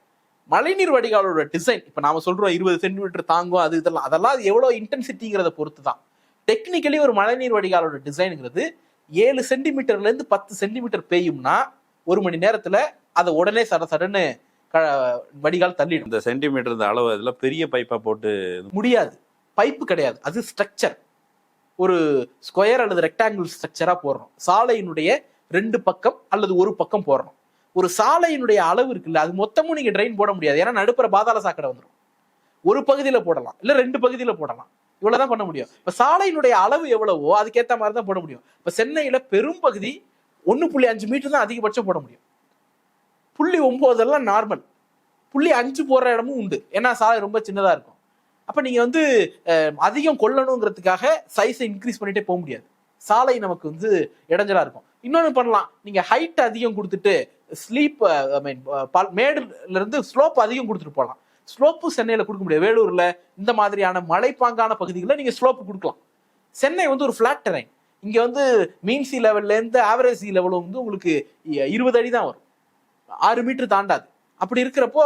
மழைநீர் வடிகாலோட டிசைன் இப்ப நாம சொல்றோம் 20 சென்டிமீட்டர் தாங்கும், அதெல்லாம் எவ்வளவு இன்டென்சிட்டிங்கிறத பொறுத்து தான். டெக்னிக்கலி ஒரு மழைநீர் வடிகாலோட டிசைனுங்கிறது 7 சென்டிமீட்டர்ல இருந்து 10 சென்டிமீட்டர் பெய்யும்னா 1 மணி நேரத்துல அதை உடனே சடன்னு வடிகால் தள்ளிடும். இந்த சென்டிமீட்டர் இந்த அளவு இதுல பெரிய பைப்பா போட்டு முடியாது. பைப்பு கிடையாது, அது ஸ்ட்ரக்சர். ஒரு ஸ்கொயர் அல்லது ரெக்டாங்கிள் ஸ்ட்ரக்சரா போடுறோம். சாலையினுடைய 2 பக்கம் அல்லது ஒரு பக்கம் போடுறோம். ஒரு சாலையினுடைய அளவு இருக்குல்ல, அது மொத்தமும் நீங்க ட்ரெயின் போட முடியாது. ஏன்னா நடுப்புற பாதாள சாக்கடை வந்துடும். ஒரு பகுதியில போடலாம், இல்ல 2 பகுதியில போடலாம், இவ்வளவுதான் பண்ண முடியும். இப்ப சாலையினுடைய அளவு எவ்வளவோ அதுக்கேற்ற மாதிரி தான் போட முடியும். இப்ப சென்னையில பெரும் பகுதி 1.5 மீட்டர் தான் அதிகபட்சம் போட முடியும். 0.9 எல்லாம் நார்மல். 0.5 போடுற இடமும் உண்டு, ஏன்னா சாலை ரொம்ப சின்னதா இருக்கும். அப்ப நீங்க வந்து அதிகம் கொள்ளணுங்கிறதுக்காக சைஸை இன்க்ரீஸ் பண்ணிட்டே போக முடியாது. சாலை நமக்கு வந்து இடைஞ்சலா இருக்கும். இன்னொன்னு பண்ணலாம், நீங்க ஹைட் அதிகம் கொடுத்துட்டு ஸ்லீப் மேடுல இருந்து ஸ்லோப் அதிகம் கொடுத்துட்டு போகலாம். ஸ்லோப்பு சென்னையில கொடுக்க முடியாது. வேலூர்ல இந்த மாதிரியான மலைப்பாங்கான பகுதிகளில் நீங்க ஸ்லோப்பு கொடுக்கலாம். சென்னை வந்து ஒரு பிளாட் டெரைன். இங்க வந்து மீன் சி லெவல்ல இருந்து ஆவரேஜ் சி லெவல் வந்து உங்களுக்கு 20 அடி தான் வரும், 6 மீட்டர் தாண்டாது. அப்படி இருக்கிறப்போ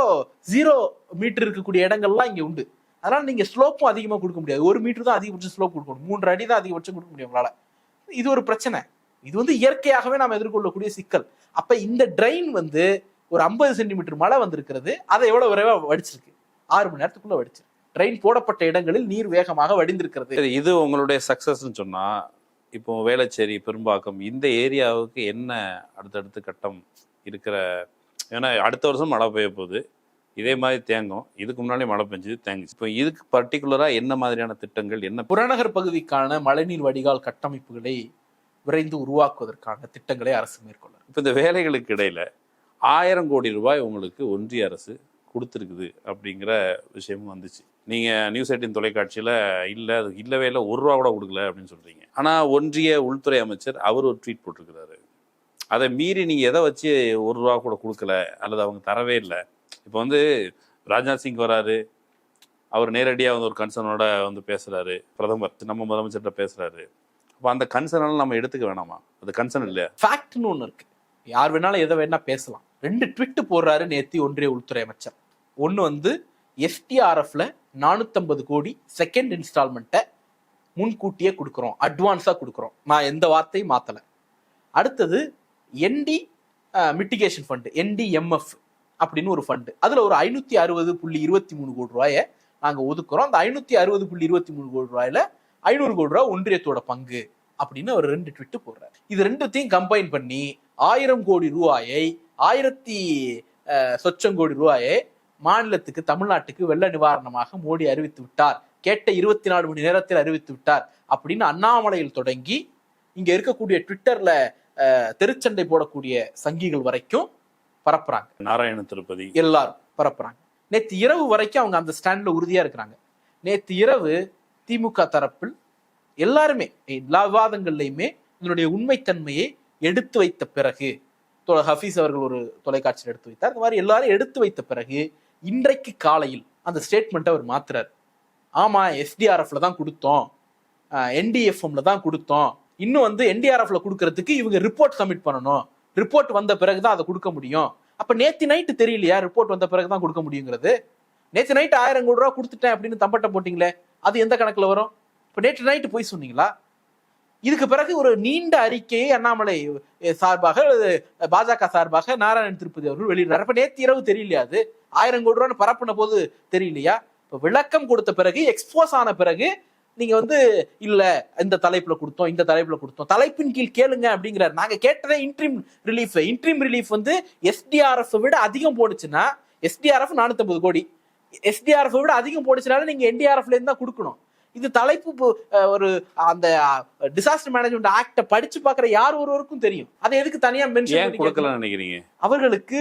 0 மீட்டர் இருக்கக்கூடிய இடங்கள்லாம் இங்க உண்டு. அதனால நீங்க ஸ்லோப்பும் அதிகமா கொடுக்க முடியாது. 1 மீட்டர் தான் அதிகபட்சம் ஸ்லோப் கொடுக்கணும், 3 அடி தான் அதிகபட்சம் கொடுக்க முடியும் உங்களால. இது ஒரு பிரச்சனை. இது வந்து இயற்கையாகவே நாம் எதிர்கொள்ளக்கூடிய சிக்கல். அப்ப இந்த ட்ரெயின் வந்து ஒரு 50 சென்டிமீட்டர் மழை வந்திருக்கிறது, அதை எவ்வளவு விரைவா வடிச்சிருக்கு? 6 மணி நேரத்துக்குள்ள வடிச்சு ட்ரெயின் போடப்பட்ட இடங்களில் நீர் வேகமாக வடிந்திருக்கிறது. இது உங்களுடைய சக்சஸ்ன்னு சொன்னா, இப்போ வேளச்சேரி, பெரும்பாக்கம் இந்த ஏரியாவுக்கு என்ன அடுத்தடுத்து கட்டம் இருக்கிற? ஏன்னா அடுத்த வருஷம் மழை பெய்ய போகுது, இதே மாதிரி தேங்கும். இதுக்கு முன்னாடி மழை பெஞ்சது தேங்கிச்சு. இப்போ இதுக்கு பர்டிகுலரா என்ன மாதிரியான திட்டங்கள், என்ன புறநகர் பகுதிக்கான மழைநீர் வடிகால் கட்டமைப்புகளை விரைந்து உருவாக்குவதற்கான திட்டங்களை அரசு மேற்கொள்ளும். இப்போ இந்த வேலைகளுக்கு இடையில 1000 கோடி ரூபாய் உங்களுக்கு ஒன்றிய அரசு கொடுத்துருக்குது அப்படிங்கிற விஷயமும் வந்துச்சு. நீங்க நியூஸ் 18 தொலைக்காட்சியில இல்லை, அது இல்லவே இல்லை, 1 ரூபா கூட கொடுக்கல அப்படின்னு சொல்றீங்க. ஆனா ஒன்றிய உள்துறை அமைச்சர் அவர் ஒரு ட்வீட் போட்டிருக்கிறாரு. அதை மீறி நீங்க எதை வச்சு 1 ரூபா கூட கொடுக்கல அல்லது அவங்க தரவே இல்லை. இப்போ வந்து ராஜ்நாத் சிங் வராரு, அவர் நேரடியாக வந்து ஒரு கன்சர்னோட வந்து பேசுறாரு, பிரதமர் நம்ம முதலமைச்சர்கிட்ட பேசுறாரு. அப்போ அந்த கன்சர்னால நம்ம எடுத்துக்க வேணாமா? அது கன்சர்ன் இல்லையா? ஃபேக்ட்னு ஒன்று இருக்கு. யார் வேணாலும் எதை வேணா பேசலாம். 2 ட்விட் போடுறாரு நேத்தி ஒன்றிய உள்துறை அமைச்சர். ஒன்று வந்து எஸ்டிஆர்எஃப்ல 450 கோடி செகண்ட் இன்ஸ்டால்மெண்ட்டை முன்கூட்டியே கொடுக்குறோம், அட்வான்ஸா கொடுக்குறோம், நான் எந்த வார்த்தையும் மாத்தல. அடுத்தது என்டி மிட்டிகேஷன் ஃபண்டு, என்டிஎம்எஃப் அப்படின்னு ஒரு ஃபண்டு, அதுல ஒரு 560.23 கோடி ரூபாயை நாங்க ஒதுக்குறோம். அந்த 560.23 கோடி ரூபாயில 500 கோடி ரூபாய் ஒன்றியத்தோட பங்கு அப்படின்னு ஒரு 2 ட்விட் போடுறாரு. இது 2த்தையும் கம்பைன் பண்ணி 1000 கோடி ரூபாயை 1000 கோடி ரூபாயை மாநிலத்துக்கு, தமிழ்நாட்டுக்கு வெள்ள நிவாரணமாக மோடி அறிவித்து விட்டார், கேட்ட 24 மணி நேரத்தில் அறிவித்து விட்டார் அப்படின்னு அண்ணாமலையில் தொடங்கி இங்க இருக்கக்கூடிய ட்விட்டர்ல தெருச்சண்டை போடக்கூடிய சங்கிகள் வரைக்கும் பரப்புறாங்க. நாராயண திருப்பதி எல்லாரும் பரப்புறாங்க. நேற்று இரவு வரைக்கும் அவங்க அந்த ஸ்டாண்ட்ல உறுதியா இருக்கிறாங்க. நேற்று இரவு திமுக தரப்பில் எல்லாருமே எல்லா விவாதங்கள்லையுமே இதனுடைய உண்மைத்தன்மையை எடுத்து வைத்த பிறகு, ஹபீஸ் அவர்கள் ஒரு தொலைக்காட்சியில் எடுத்து வைத்தார். இந்த மாதிரி எல்லாரும் எடுத்து வைத்த பிறகு இன்றைக்கு காலையில் அந்த ஸ்டேட்மெண்ட்டை அவர் மாத்துறாரு. ஆமா, எஸ்டிஆர்எஃப்ல தான் கொடுத்தோம், என்டிஎஃப்எம்ல தான் கொடுத்தோம், இன்னும் வந்து என்டிஆர்எஃப்ல கொடுக்கறதுக்கு இவங்க ரிப்போர்ட் சப்மிட் பண்ணணும், ரிப்போர்ட் வந்த பிறகுதான் அதை கொடுக்க முடியும். அப்ப நேத்து நைட்டு தெரியலையா ரிப்போர்ட் வந்த பிறகுதான் கொடுக்க முடியுங்கிறது? நேற்று நைட்டு 1000 கோடி ரூபா கொடுத்துட்டேன் அப்படின்னு தம்பட்ட போட்டீங்களே, அது எந்த கணக்குல வரும்? இப்ப நேற்று நைட்டு போய் சொன்னீங்களா? இதுக்கு பிறகு ஒரு நீண்ட அறிக்கையை அண்ணாமலை சார்பாக, பாஜக சார்பாக நாராயண திருப்பதி அவர்கள் வெளியிடுறாரு. அப்ப நேற்று இரவு தெரியலையா? அது 1000 கோடி ரூபான்னு பரப்புன போது தெரியலையா? இப்ப விளக்கம் கொடுத்த பிறகு, எக்ஸ்போஸ் ஆன பிறகு நீங்க வந்து இல்ல இந்த தலைப்புல கொடுத்தோம், இந்த தலைப்புல கொடுத்தோம், தலைப்பின் கீழ் கேளுங்க அப்படிங்கிறாரு. நாங்க கேட்டதே இன்ட்ரீம் ரிலீஃப். இன்ட்ரீம் ரிலீஃப் வந்து எஸ்டிஆர்எஃப் விட அதிகம் போடுச்சுன்னா, எஸ்டிஆர்எஃப் 450 கோடி, எஸ்டிஆர்எஃப் விட அதிகம் போடுச்சுனால நீங்க என்டிஆர்எஃப்ல இருந்து தான் கொடுக்கணும். இது தலைப்பு ஒரு அந்த டிசாஸ்டர் மேனேஜ்மெண்ட் ஆக்ட படிச்சு பாக்குற யார் ஒருவருக்கும் தெரியும். அதை எதுக்கு தனியா மென்ஷன் கொடுக்கலாம் நினைக்கிறீங்க? அவர்களுக்கு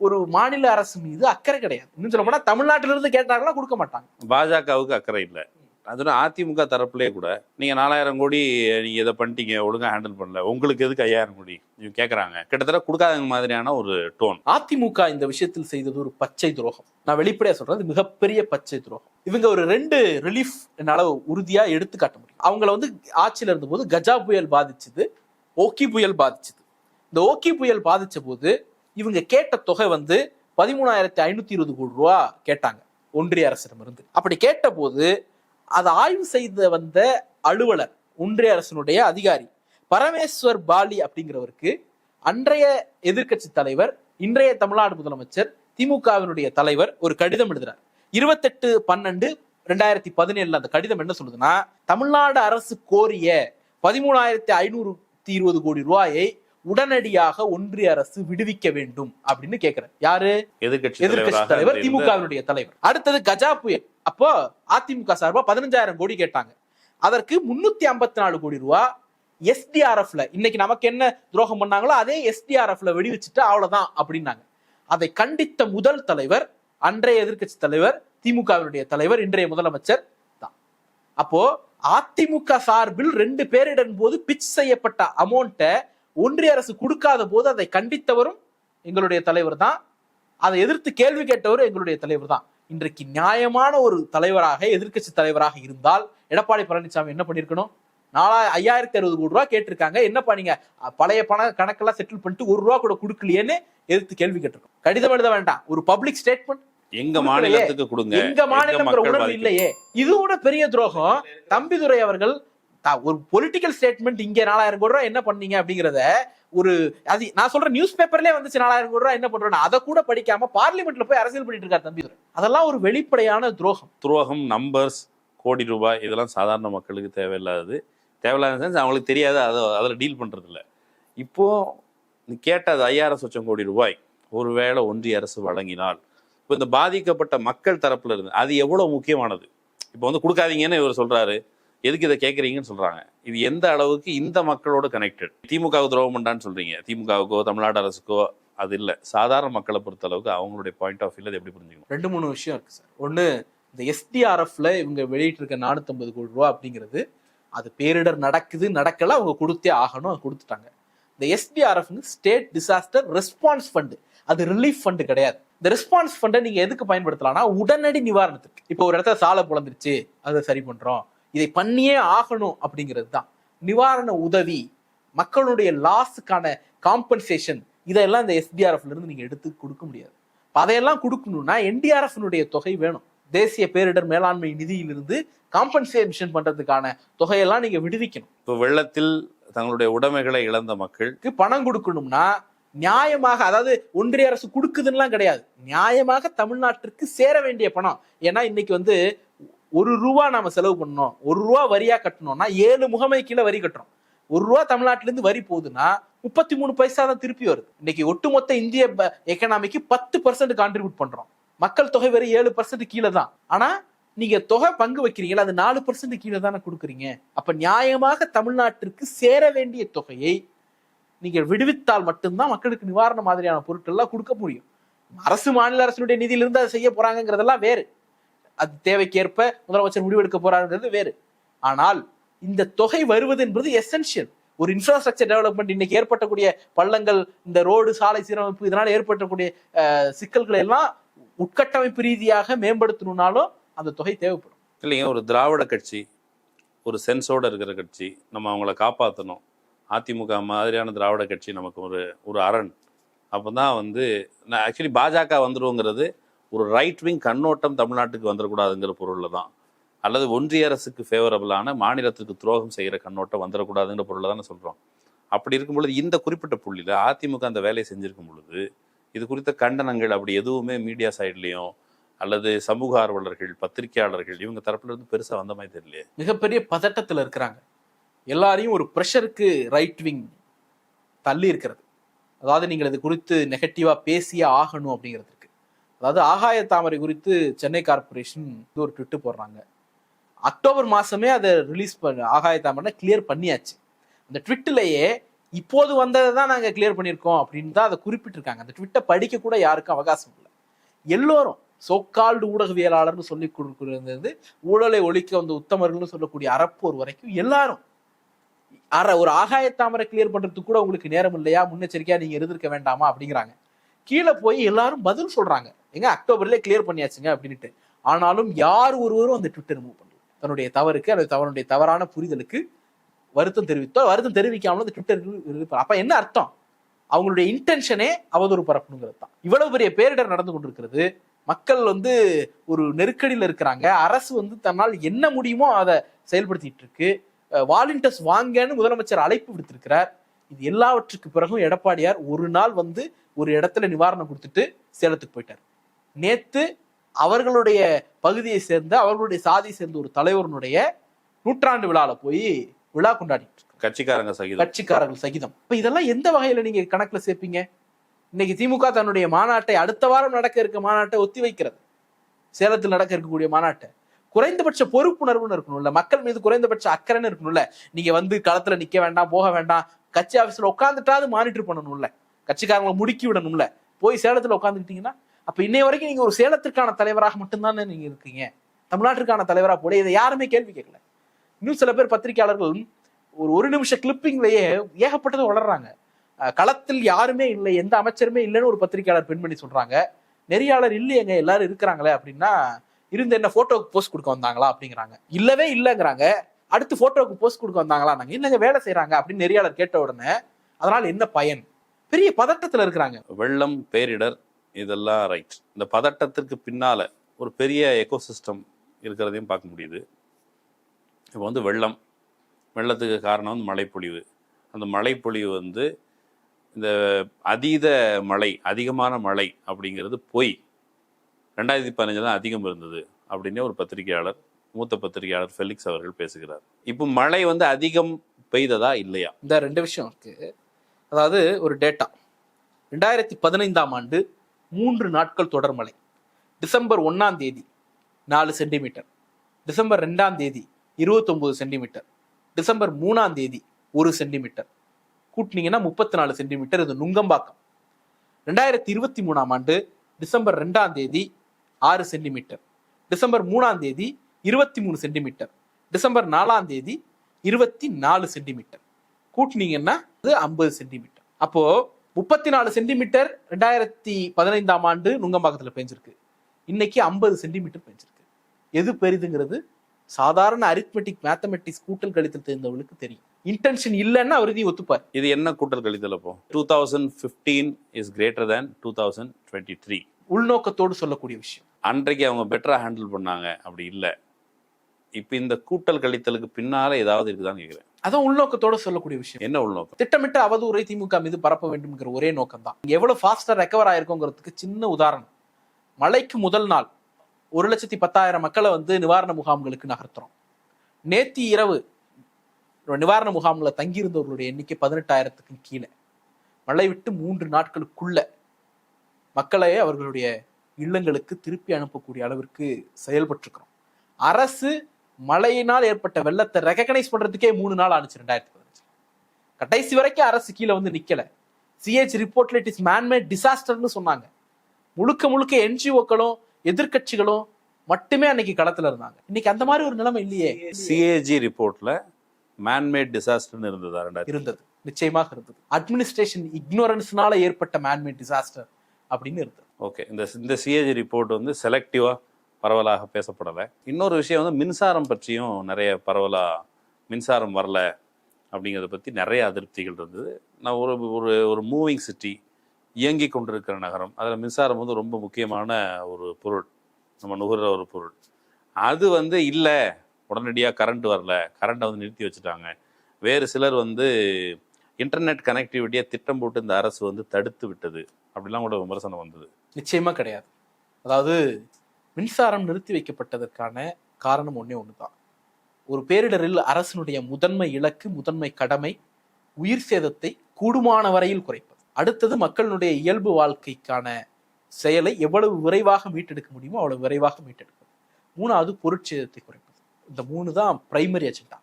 ஒரு மாநில அரசு மீது அக்கறை கிடையாது. இன்னும் சொல்ல போனா தமிழ்நாட்டில இருந்து கேட்டாங்களா கொடுக்க மாட்டாங்க. பாஜகவுக்கு அக்கறை இல்லை. அதுவும் அதிமுக தரப்புலேயே கூட நீங்க 4000 கோடி நீங்க இதை பண்ணிட்டீங்க, ஒழுங்கா ஹேண்டில் பண்ணல, உங்களுக்கு எதுக்கு 5000 கோடி நீங்க கேட்கறாங்க? கிட்டத்தட்ட கொடுக்காத மாதிரியான ஒரு டோன். அதிமுக இந்த விஷயத்தில் செய்தது ஒரு பச்சை துரோகம். நான் வெளிப்படையா சொல்றது, மிகப்பெரிய பச்சை துரோகம். இவங்க ஒரு 2 ரிலீஃப் என்னால உறுதியா எடுத்து காட்ட முடியும். அவங்கள வந்து ஆட்சியில இருந்த போது கஜா புயல் பாதிச்சது, ஓக்கி புயல் பாதிச்சது. இந்த ஓக்கி புயல் பாதிச்ச போது இவங்க கேட்ட தொகை வந்து 13,520 கோடி ரூபா கேட்டாங்க ஒன்றிய அரசிடமிருந்து. அப்படி கேட்ட போது அதை ஆய்வு செய்த வந்த அலுவலர், ஒன்றிய அரசினுடைய அதிகாரி பரமேஸ்வர் பாலி அப்படிங்கிறவருக்கு அன்றைய எதிர்கட்சி தலைவர், இன்றைய தமிழ்நாடு முதலமைச்சர், திமுகவினுடைய தலைவர் ஒரு கடிதம் எழுதுறார். 28/12/2017 அந்த கடிதம் என்ன சொல்லுதுன்னா, தமிழ்நாடு அரசு கோரிய 13,520 கோடி ரூபாயை உடனடியாக ஒன்றிய அரசு விடுவிக்க வேண்டும் அப்படின்னு கேட்கிறார். யாரு? எதிர்கட்சி தலைவர், திமுகவினுடைய தலைவர். அடுத்தது கஜா புயல். அப்போ அதிமுக சார்பா 15,000 கோடி கேட்டாங்க. அதற்கு 354 கோடி ரூபாய் எஸ்டிஆர்எஃப்ல, இன்னைக்கு நமக்கு என்ன துரோகம் பண்ணாங்களோ அதே எஸ்டிஆர்எஃப்ல வெடிவச்சுட்டு அவ்வளவுதான் அப்படின்னாங்க. அதை கண்டித்த முதல் தலைவர் அன்றைய எதிர்கட்சி தலைவர், திமுகவினுடைய தலைவர், இன்றைய முதலமைச்சர் தான். அப்போ அதிமுக சார்பில் 2 பேரிடம் போது பிச் செய்யப்பட்ட அமௌண்ட்டை ஒன்றிய அரசு கொடுக்காத போது அதை கண்டித்தவரும் எங்களுடைய தலைவர் தான், அதை எதிர்த்து கேள்வி கேட்டவரும் எங்களுடைய தலைவர் தான். இன்றைக்கு நியாயமான ஒரு தலைவராக, எதிர்கட்சி தலைவராக இருந்தால் எடப்பாடி பழனிசாமி என்ன பண்ணிருக்கணும்? 5,060 கோடி ரூபாய் கேட்டிருக்காங்க, என்னப்பா நீங்க பழைய பண கணக்கெல்லாம் செட்டில் பண்ணிட்டு 1 ரூபா கூட கொடுக்கலையேன்னு எதிர்த்து கேள்வி கேட்டிருக்கோம். கடிதம் எழுத வேண்டாம், ஒரு பப்ளிக் ஸ்டேட்மெண்ட் எங்க மாநிலத்துக்கு கொடுங்க, எங்க மாநிலம் உணர்வு இல்லையே. இதோட பெரிய துரோகம் தம்பிதுரை அவர்கள் ஒரு பொலிட்டிக்கல் ஸ்டேட்மெண்ட், இங்க 4,000 கோடி ரூபாய் என்ன பண்ணீங்க அப்படிங்கறத ஒரு அது நான் சொல்ற நியூஸ் பேப்பர்லயே வந்துச்சு 4,000 கோடி ரூபாய் என்ன பண்றோம், அதை கூட படிக்காம பார்லிமெண்ட்ல போய் அரசியல் பண்ணிட்டு இருக்காரு தம்பிதுரை. அதெல்லாம் ஒரு வெளிப்படையான துரோகம். நம்பர்ஸ், கோடி ரூபாய், இதெல்லாம் சாதாரண மக்களுக்கு தேவையில்லாதது. தேவையில்லாத சென்ஸ் அவங்களுக்கு தெரியாது, அதில் டீல் பண்றது இல்லை. இப்போ நீ கேட்டது 5,000 கோடி ரூபாய் ஒருவேளை ஒன்றிய அரசு வழங்கினால், இப்போ இந்த பாதிக்கப்பட்ட மக்கள் தரப்புல இருந்து அது எவ்வளவு முக்கியமானது. இப்போ வந்து கொடுக்காதீங்கன்னு இவர் சொல்றாரு, எதுக்கு இதை கேட்குறீங்கன்னு சொல்றாங்க. இது எந்த அளவுக்கு இந்த மக்களோட கனெக்டட்? திமுகவுக்கு துரோகம் பண்ணான்னு சொல்றீங்க, திமுகவுக்கோ தமிழ்நாடு அரசுக்கோ அது இல்லை, சாதாரண மக்களை பொறுத்த அளவுக்கு அவங்களுடைய பாயிண்ட் ஆஃப் வியூல எப்படி புரிஞ்சுக்கணும்? 2-3 விஷயம் இருக்கு சார். ஒண்ணு, இந்த எஸ்டிஆர்எஃப்ல இவங்க வெளியிட்டு இருக்க 450 கோடி ரூபாய் அப்படிங்கிறது, அது பேரிடர் நடக்குது நடக்கல, அவங்க கொடுத்தே ஆகணும், அது கொடுத்துட்டாங்க. இந்த STRF state disaster response fund, அது ரிலீஃப் ஃபண்ட் கிடையாது. இந்த ரெஸ்பான்ஸ் ஃபண்டை நீங்க எதுக்கு பயன்படுத்தலாம்னா உடனடி நிவாரணத்துக்கு. இப்போ ஒரு இடத்துல சாலை புலந்துருச்சு, அதை சரி பண்றோம், இதை பண்ணியே ஆகணும் அப்படிங்கிறது தான் நிவாரண உதவி, மக்களுடைய லாஸுக்கான காம்பன்சேஷன். இதெல்லாம் இந்த எஸ்டிஆர்எஃப்ல இருந்து நீங்க எடுத்து கொடுக்க முடியாது. அதையெல்லாம் கொடுக்கணும்னா என்டிஆர்எஃப்னுடைய தொகை வேணும். தேசிய பேரிடர் மேலாண்மை நிதியிலிருந்து காம்பன்சேஷன் பண்றதுக்கான தொகையெல்லாம் நீங்க விடுவிக்கணும். இப்போ வெள்ளத்தில் தங்களுடைய உடைமைகளை இழந்த மக்களுக்கு பணம் கொடுக்கணும்னா நியாயமாக, அதாவது ஒன்றிய அரசு கொடுக்குதுன்னு கிடையாது, நியாயமாக தமிழ்நாட்டிற்கு சேர வேண்டிய பணம். ஏன்னா இன்னைக்கு வந்து 1 ரூபா நாம செலவு பண்ணோம், 1 ரூபா வரியா கட்டணும்னா 7 முகமை கீழே வரி கட்டுறோம். 1 ரூபா தமிழ்நாட்டில இருந்து வரி போகுதுன்னா 33 பைசா தான் திருப்பி வருது. இன்னைக்கு ஒட்டுமொத்த இந்திய எக்கனாமிக்கு 10% கான்ட்ரிபியூட் பண்றோம். மக்கள் தொகை வரி 7% கீழே தான். ஆனா நீங்க தொகை பங்கு வைக்கிறீங்களா, அது 4% கீழே தானே கொடுக்குறீங்க. அப்ப நியாயமாக தமிழ்நாட்டிற்கு சேர வேண்டிய தொகையை நீங்க விடுவித்தால் மட்டும்தான் மக்களுக்கு நிவாரண மாதிரியான பொருட்கள் எல்லாம் கொடுக்க முடியும். அரசு மாநில அரசுடைய நிதியிலிருந்து அதை செய்ய போறாங்கிறதெல்லாம் வேறு. அது தேவைக்கேற்ப முதலமைச்சர் முடிவெடுக்க போறாருங்கிறது வேறு. ஆனால் இந்த தொகை வருவது என்பது எசென்ஷியல். ஒரு இன்ஃப்ராஸ்ட்ரக்சர் டெவலப்மெண்ட், இன்னைக்கு ஏற்பட்டக்கூடிய பள்ளங்கள், இந்த ரோடு சாலை சீரமைப்பு, இதனால ஏற்பட்டக்கூடிய சிக்கல்களை எல்லாம் உட்கட்டமைப்பு ரீதியாக மேம்படுத்தணும்னாலும் அந்த தொகை தேவைப்படும். இல்லைங்க, ஒரு திராவிட கட்சி, ஒரு சென்ஸோட இருக்கிற கட்சி, நம்ம அவங்கள காப்பாற்றணும். அதிமுக மாதிரியான திராவிட கட்சி நமக்கு ஒரு அரண். அப்போ தான் நான் ஆக்சுவலி பாஜக வந்துருவோங்கிறது ஒரு ரைட் விங் கண்ணோட்டம் தமிழ்நாட்டுக்கு வந்துடக்கூடாதுங்கிற பொருளில் தான், அல்லது ஒன்றிய அரசுக்கு ஃபேவரபிளான மாநிலத்துக்கு துரோகம் செய்கிற கண்ணோட்டம் வந்துடக்கூடாதுங்கிற பொருளில் தான் சொல்கிறோம். அப்படி இருக்கும் பொழுது இந்த குறிப்பிட்ட புள்ளியில் அதிமுக அந்த வேலையை செஞ்சுருக்கும் பொழுது இது குறித்த கண்டனங்கள் அப்படி எதுவுமே மீடியா சைட்லேயும் அல்லது சமூக ஆர்வலர்கள், பத்திரிகையாளர்கள் இவங்க தரப்புல இருந்து பெருசாக வந்த மாதிரி தெரியலையே. மிகப்பெரிய பதட்டத்தில் இருக்கிறாங்க. எல்லாரையும் ஒரு ப்ரெஷருக்கு ரைட் விங் தள்ளி இருக்கிறது. அதாவது நீங்கள் இது குறித்து நெகட்டிவா பேசியே ஆகணும் அப்படிங்கிறது இருக்கு. அதாவது ஆகாய தாமரை குறித்து சென்னை கார்பரேஷன் ஒரு ட்விட்டு போடுறாங்க. அக்டோபர் மாசமே அதை ரிலீஸ் ஆகாய தாமரை கிளியர் பண்ணியாச்சு. அந்த ட்விட்டிலேயே இப்போது வந்ததை தான் நாங்கள் கிளியர் பண்ணியிருக்கோம் அப்படின்னு தான் அதை குறிப்பிட்டிருக்காங்க. அந்த ட்விட்டை படிக்க கூட யாருக்கும் அவகாசம் இல்லை. எல்லோரும் சோக்கால்டு ஊடகவியலாளர்னு சொல்லி கொடுக்கிறது, ஊழலை ஒழிக்க வந்த உத்தமர்கள்னு சொல்லக்கூடிய அறப்போர் வரைக்கும் எல்லாரும் ஒரு ஆகாய தாமரை கிளியர் பண்றதுக்கு கூட உங்களுக்கு நேரம் இல்லையா, முன்னெச்சரிக்கையா நீங்க இருந்திருக்க வேண்டாமா அப்படிங்கிறாங்க. கீழே போய் எல்லாரும் பதில் சொல்றாங்க, எங்க அக்டோபர்லேயே கிளியர் பண்ணியாச்சுங்க அப்படின்ட்டு. ஆனாலும் யார் ஒருவரும் அந்த ட்விட்டர் ரிமூவ் பண்ணல. தன்னுடைய தவறுக்கு அல்லது தவறுடைய தவறான புரிதலுக்கு வருத்தம் தெரிவிக்காமலும் அந்த ட்விட்டர். அப்ப என்ன அர்த்தம்? அவங்களுடைய இன்டென்ஷனே அவதூறு பரப்பணுங்கிறது தான். இவ்வளவு பெரிய பேரிடர் நடந்து கொண்டிருக்கிறது. மக்கள் ஒரு நெருக்கடியில் இருக்கிறாங்க. அரசு தன்னால் என்ன முடியுமோ அதை செயல்படுத்திட்டு இருக்கு. வாலண்டியர்ஸ் வாங்கன்னு முதலமைச்சர் அழைப்பு விடுத்திருக்கிறார். இது எல்லாவற்றுக்கு பிறகும் எடப்பாடியார் ஒரு நாள் ஒரு இடத்துல நிவாரணம் கொடுத்துட்டு சேலத்துக்கு போயிட்டார். நேத்து அவர்களுடைய பகுதியை சேர்ந்த, அவர்களுடைய சாதியை சேர்ந்த ஒரு தலைவருடைய நூற்றாண்டு விழால போய் விழா கொண்டாடிட்டு கட்சிக்காரர்கள் சகிதம். இப்ப இதெல்லாம் எந்த வகையில நீங்க கணக்குல சேர்ப்பீங்க? இன்னைக்கு திமுக தன்னுடைய மாநாட்டை, அடுத்த வாரம் நடக்க இருக்க மாநாட்டை ஒத்தி வைக்கிறது. சேலத்தில் நடக்க இருக்கக்கூடிய மாநாட்டை குறைந்தபட்ச பொறுப்புணர்வுன்னு இருக்கணும்ல, மக்கள் மீது குறைந்தபட்ச அக்கறைன்னு இருக்கணும்ல. நீங்க களத்துல நிக்க வேண்டாம், போக வேண்டாம், கட்சி ஆபீஸ்ல உட்காந்துட்டாவது மானிட்டர் பண்ணணும்ல, கட்சிக்காரங்களை முடுக்கி விடணும்ல. போய் சேலத்துல உட்காந்துக்கிட்டீங்கன்னா அப்ப இன்னைய வரைக்கும் நீங்க ஒரு சேலத்திற்கான தலைவராக மட்டும்தானே நீங்க இருக்கீங்க, தமிழ்நாட்டிற்கான தலைவராக போட இதை யாருமே கேள்வி கேட்கல. இன்னும் சில பேர் பத்திரிகையாளர்கள் ஒரு நிமிஷ கிளிப்பிங்லயே ஏகப்பட்டதை வளர்றாங்க. களத்தில் யாருமே இல்லை, எந்த அமைச்சருமே இல்லைன்னு ஒரு பத்திரிகையாளர் பெண்மணி சொல்றாங்க. நெறியாளர் இல்லையங்க, எல்லாரும் இருக்கிறாங்களே அப்படின்னா, இருந்து என்ன போட்டோவுக்கு போஸ்ட் கொடுக்க வந்தாங்களா அப்படிங்கிறாங்க. இல்லவே இல்லைங்கிறாங்க. அடுத்து போட்டோவுக்கு போஸ்ட் கொடுக்க வந்தாங்களா, நாங்க இல்லைங்க வேலை செய்யறாங்க அப்படின்னு நெறியாளர் கேட்ட உடனே அதனால என்ன பயன்? பெரிய பதட்டத்துல இருக்கிறாங்க. வெள்ளம், பேரிடர், இதெல்லாம் ரைட். இந்த பதட்டத்திற்கு பின்னால ஒரு பெரிய எக்கோசிஸ்டம் இருக்கிறதையும் பார்க்க முடியுது. இப்போ வெள்ளத்துக்கு காரணம் மழைப்பொழிவு. அந்த மழைப்பொழிவு இந்த அதீத மழை, அதிகமான மழை அப்படிங்கிறது பொய். 2015 தான் அதிகம் இருந்தது அப்படின்னு ஒரு பத்திரிகையாளர், மூத்த பத்திரிகையாளர் ஃபெலிக்ஸ் அவர்கள் பேசுகிறார். இப்போ மழை அதிகம் பெய்ததா இல்லையா? இந்த ரெண்டு விஷயம் இருக்கு. அதாவது ஒரு டேட்டா, 2015ஆம் ஆண்டு 3 நாட்கள் தொடர் மழை. டிசம்பர் 1ஆம் தேதி 4 சென்டிமீட்டர், டிசம்பர் 2ஆம் தேதி 29 சென்டிமீட்டர், டிசம்பர் 3ஆம் தேதி 1 சென்டிமீட்டர், கூட்டினீங்கன்னா 34 சென்டிமீட்டர். இது நுங்கம்பாக்கம். 2023ஆம் ஆண்டு டிசம்பர் 2ஆம் தேதி 6 சென்டிமீட்டர், டிசம்பர் 3ஆம் தேதி 23 சென்டிமீட்டர், டிசம்பர் 4ஆம் தேதி 24 சென்டிமீட்டர், கூட்டினீங்கன்னா 50 சென்டிமீட்டர். அப்போ 34 சென்டிமீட்டர் 2015ஆம் ஆண்டு நுங்கம்பாக்கத்தில் பெஞ்சிருக்கு. இன்னைக்கு 50 சென்டிமீட்டர் பெஞ்சிருக்கு. எது பெரிதுங்கிறது சாதாரண அரித்மெட்டிக், மேத்தமெட்டிக்ஸ், கூட்டல் கழித்தல் தெரிந்தவர்களுக்கு தெரியும். இன்டென்ஷன் இல்லைன்னா அவர் இதையும் ஒத்துப்பார். இது என்ன கூட்டல் கழித்தல்? அப்போ 2015 இஸ் கிரேட்டர் தேன் 2023. உள்நோக்கத்தோடு சொல்லக்கூடிய விஷயம். அன்றைக்கு அவங்க பெட்டரா ஹேண்டில் பண்ணாங்க, அப்படி இல்லை. இப்ப இந்த கூட்டல் கழித்தலுக்கு பின்னால ஏதாவது இருக்குதான்னு கேட்கிறேன். அதான் உள்நோக்கத்தோட சொல்லக்கூடிய விஷயம். என்ன உள்நோக்கம்? திட்டமிட்ட அவதூறை திமுக மீது பரப்ப வேண்டும்ங்கிற ஒரே நோக்கம் தான். எவ்வளவு ஃபாஸ்டா ரெக்கவர் ஆயிருக்குங்கிறதுக்கு சின்ன உதாரணம். மழைக்கு முதல் நாள் 1,10,000 மக்களை நிவாரண முகாம்களுக்கு நகர்த்துறோம். நேத்தி இரவு நிவாரண முகாம்ல தங்கியிருந்தவர்களுடைய எண்ணிக்கை 18,000க்கு கீழே. மழை விட்டு 3 நாட்களுக்குள்ள மக்களை அவர்களுடைய இல்லங்களுக்கு திருப்பி அனுப்பக்கூடிய அளவிற்கு செயல்பட்டிருக்கிறோம். அரசு மழையினால் ஏற்பட்ட வெள்ளத்தை ரெகக்னைஸ் பண்றதுக்கே 3 நாள் ஆனிச்சு 2015. கடைசி வரைக்கும் அரசு கீழே வந்து நிக்கல. சிஹெச் ரிப்போர்ட்ல இட் இஸ் மேன்மேட் டிசாஸ்டர்னு சொன்னாங்க. முழுக்க முழுக்க என்ஜிஓக்களும் எதிர்கட்சிகளும் மட்டுமே அன்னைக்கு களத்துல இருந்தாங்க. இன்னைக்கு அந்த மாதிரி ஒரு நிலைமை இல்லையே. சிஏஜி ரிப்போர்ட்ல மேன்மேட் டிசாஸ்டர்னு இருந்ததா? இருந்தது, நிச்சயமாக இருந்தது. அட்மினிஸ்ட்ரேஷன் இக்னோரன்ஸ்னால ஏற்பட்ட மேன்மேட் டிசாஸ்டர் அப்படின்னு இருந்தது. ஓகே, இந்த சிஏஜி ரிப்போர்ட் வந்து செலக்டிவா பரவலாக பேசப்படலை. இன்னொரு விஷயம் வந்து மின்சாரம் பற்றியும் நிறைய பரவலாக மின்சாரம் வரல அப்படிங்கிறத பற்றி நிறைய அதிருப்திகள் இருந்தது. நான் ஒரு மூவிங் சிட்டி, இயங்கி கொண்டிருக்கிற நகரம், அதில் மின்சாரம் வந்து ரொம்ப முக்கியமான ஒரு பொருள், நம்ம நுகர்ற ஒரு பொருள். அது வந்து இல்லை, உடனடியாக கரண்ட் வரல, கரண்ட்டை வந்து நிறுத்தி வச்சுட்டாங்க. வேறு சிலர் வந்து இன்டர்நெட் கனெக்டிவிட்டியை திட்டம் போட்டு இந்த அரசு வந்து தடுத்து விட்டது அப்படிலாம் கூட விமர்சனம் வந்தது. நிச்சயமாக கிடையாது. அதாவது மின்சாரம் நிறுத்தி வைக்கப்பட்டதற்கான காரணம் ஒன்றே ஒன்று தான். ஒரு பேரிடரில் அரசினுடைய முதன்மை இலக்கு, முதன்மை கடமை உயிர் சேதத்தை கூடுமான வரையில் குறைப்பது. அடுத்தது மக்களுடைய இயல்பு வாழ்க்கைக்கான செயலை எவ்வளவு விரைவாக மீட்டெடுக்க முடியுமோ அவ்வளவு விரைவாக மீட்டெடுப்பது. 3வது பொருட்சேதத்தை குறைப்பது. இந்த 3 தான் பிரைமரி அஜெண்டா.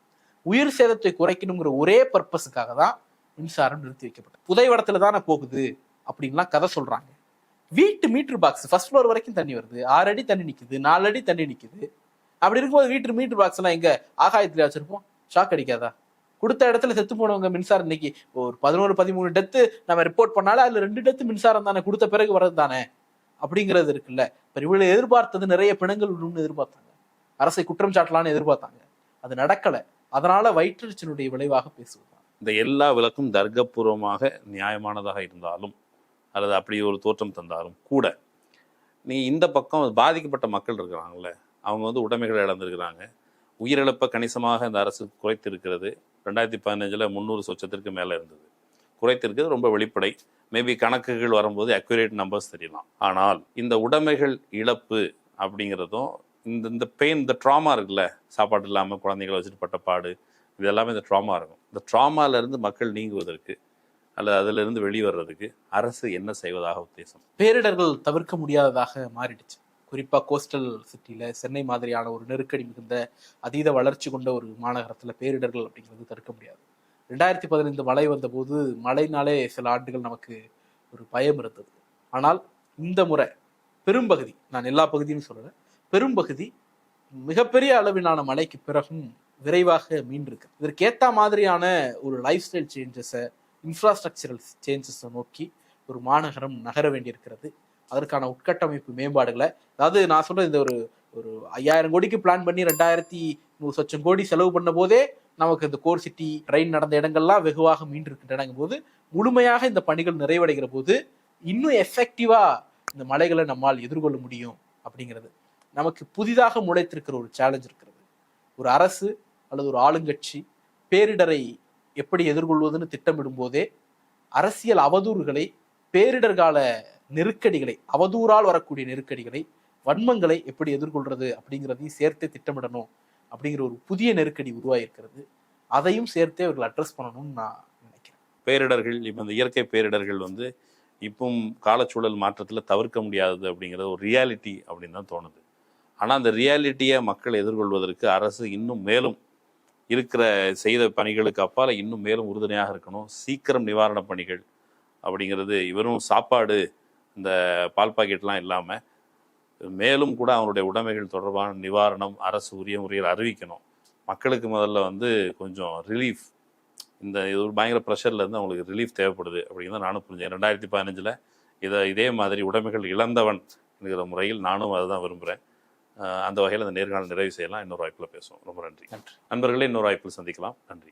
உயிர் சேதத்தை குறைக்கணுங்கிற ஒரே பர்பஸுக்காக தான் மின்சாரம் நிறுத்தி வைக்கப்பட்டது. புதைவடத்துல தானே போகுது அப்படின்லாம் கதை சொல்றாங்க. வீட்டு மீட்டர் பாக்ஸ் ஃபர்ஸ்ட் ஃப்ளோர் வரைக்கும் தண்ணி வருது, 6 அடி தண்ணி நிக்குது, 4 அடி தண்ணி நிக்குது. அப்படி இருக்கும்போது வீட்டு மீட்டர் பாக்ஸ் எல்லாம் எங்க ஆகாயத்துல வச்சிருப்போம்? ஷாக் அடிக்காதா? கொடுத்த இடத்துல செத்து போனவங்க மின்சாரம் இன்னைக்கு ஒரு 11-13 டெத்து நம்ம ரிப்போர்ட் பண்ணாலும் அதுல 2 டெத்து மின்சாரம் தானே, கொடுத்த பிறகு வர்றது தானே அப்படிங்கிறது இருக்குல்ல. இப்ப இவ்வளவு எதிர்பார்த்தது நிறைய பிணங்கள் விடும்னு எதிர்பார்த்தாங்க, அரசை குற்றம் சாட்டலான்னு எதிர்பார்த்தாங்க, அது நடக்கல. அதனால வயிற்றுச்சனுடைய விளைவாக பேசுவதுதான். இந்த எல்லா விளக்கும் தர்க்கபூர்வமாக நியாயமானதாக இருந்தாலும் அல்லது அப்படி ஒரு தோற்றம் தந்தாலும் கூட, நீ இந்த பக்கம் பாதிக்கப்பட்ட மக்கள் இருக்கிறாங்கல்ல, அவங்க வந்து உடைமைகளை இழந்திருக்கிறாங்க. உயிரிழப்பை கணிசமாக இந்த அரசு குறைத்திருக்கிறது. 2015 300 சொச்சத்திற்கு மேலே இருந்தது. குறைத்திருக்கிறது ரொம்ப வெளிப்படை. மேபி கணக்குகள் வரும்போது அக்யூரேட் நம்பர்ஸ் தெரியலாம். ஆனால் இந்த உடைமைகள் இழப்பு அப்படிங்கிறதும் இந்த பெயின், இந்த ட்ராமா இருக்குல்ல, சாப்பாடு இல்லாமல் குழந்தைகளை வச்சுட்டு பட்ட பாடு, இது எல்லாமே இந்த ட்ராமா இருக்கும். இந்த ட்ராமாலேருந்து மக்கள் நீங்குவதற்கு அல்லது அதிலிருந்து வெளிவர்றதுக்கு அரசு என்ன செய்வதாக உத்தேசம்? பேரிடர்கள் தவிர்க்க முடியாததாக மாறிடுச்சு. குறிப்பா கோஸ்டல் சிட்டியில, சென்னை மாதிரியான ஒரு நெருக்கடி மிகுந்த அதீத வளர்ச்சி கொண்ட ஒரு மாநகரத்துல பேரிடர்கள் அப்படிங்கிறது தடுக்க முடியாது. 2015 மழை வந்த போது மழைனாலே சில ஆண்டுகள் நமக்கு ஒரு பயம் இருந்தது. ஆனால் இந்த முறை பெரும்பகுதி, நான் எல்லா பகுதியும் சொல்றேன், பெரும்பகுதி மிகப்பெரிய அளவிலான மழைக்கு பிறகும் விரைவாக மீண்டிருக்கு. இதற்கேற்ற மாதிரியான ஒரு லைஃப் ஸ்டைல் சேஞ்சஸை, இன்ஃப்ராஸ்ட்ரக்சரல் சேஞ்சஸை நோக்கி ஒரு மாநகரம் நகர வேண்டியிருக்கிறது. அதற்கான உட்கட்டமைப்பு மேம்பாடுகளை, அதாவது நான் சொல்றது, இந்த ஒரு 5000 கோடிக்கு பிளான் பண்ணி 2100 லட்சம் கோடி செலவு பண்ண போதே நமக்கு இந்த கோர் சிட்டி ட்ரெயின் நடந்த இடங்கள்லாம் வெகுவாக மீண்டிருக்கின்றன போது, முழுமையாக இந்த பணிகள் நிறைவடைகிற போது இன்னும் எஃபெக்டிவா இந்த மலைகளை நம்மால் எதிர்கொள்ள முடியும் அப்படிங்கிறது நமக்கு புதிதாக முளைத்திருக்கிற ஒரு சேலஞ்ச் இருக்கிறது. ஒரு அரசு அல்லது ஒரு ஆளுங்கட்சி பேரிடரை எப்படி எதிர்கொள்வதுன்னு திட்டமிடும் போதே அரசியல் அவதூறுகளை, பேரிடர் கால நெருக்கடிகளை, அவதூறால் வரக்கூடிய நெருக்கடிகளை, வன்மங்களை எப்படி எதிர்கொள்றது அப்படிங்கிறதையும் சேர்த்தே திட்டமிடணும் அப்படிங்கிற ஒரு புதிய நெருக்கடி உருவாயிருக்கிறது. அதையும் சேர்த்தே அவர்கள் அட்ரஸ் பண்ணணும்னு நான் நினைக்கிறேன். பேரிடர்கள், இப்போ இந்த இயற்கை பேரிடர்கள் வந்து இப்பவும் காலச்சூழல் மாற்றத்தில் தவிர்க்க முடியாதது அப்படிங்கிறது ஒரு ரியாலிட்டி அப்படின்னு தான் தோணுது. ஆனால் அந்த ரியாலிட்டியை மக்கள் எதிர்கொள்வதற்கு அரசு இன்னும் மேலும் இருக்கிற செய்த பணிகளுக்கு அப்பால் இன்னும் மேலும் உறுதுணையாக இருக்கணும். சீக்கிரம் நிவாரண பணிகள் அப்படிங்கிறது, இவரும் சாப்பாடு, இந்த பால் பாக்கெட்லாம் இல்லாமல் மேலும் கூட அவங்களுடைய உடைமைகள் தொடர்பான நிவாரணம் அரசு உரிய முறையில் அறிவிக்கணும். மக்களுக்கு முதல்ல வந்து கொஞ்சம் ரிலீஃப், இந்த இது ஒரு பயங்கர ப்ரெஷர்லேருந்து அவங்களுக்கு ரிலீஃப் தேவைப்படுது அப்படிங்கிறத நானும் புரிஞ்சேன். 2015 இதே மாதிரி உடைமைகள் இழந்தவன் என்கிற முறையில் நானும் அதை தான் விரும்புகிறேன். அந்த வகையில் அந்த நேர்காணல் நிறைவு செய்யலாம். இன்னொரு வாய்ப்பில் பேசுவோம். ரொம்ப நன்றி. நண்பர்களே, இன்னொரு வாய்ப்பில் சந்திக்கலாம். நன்றி.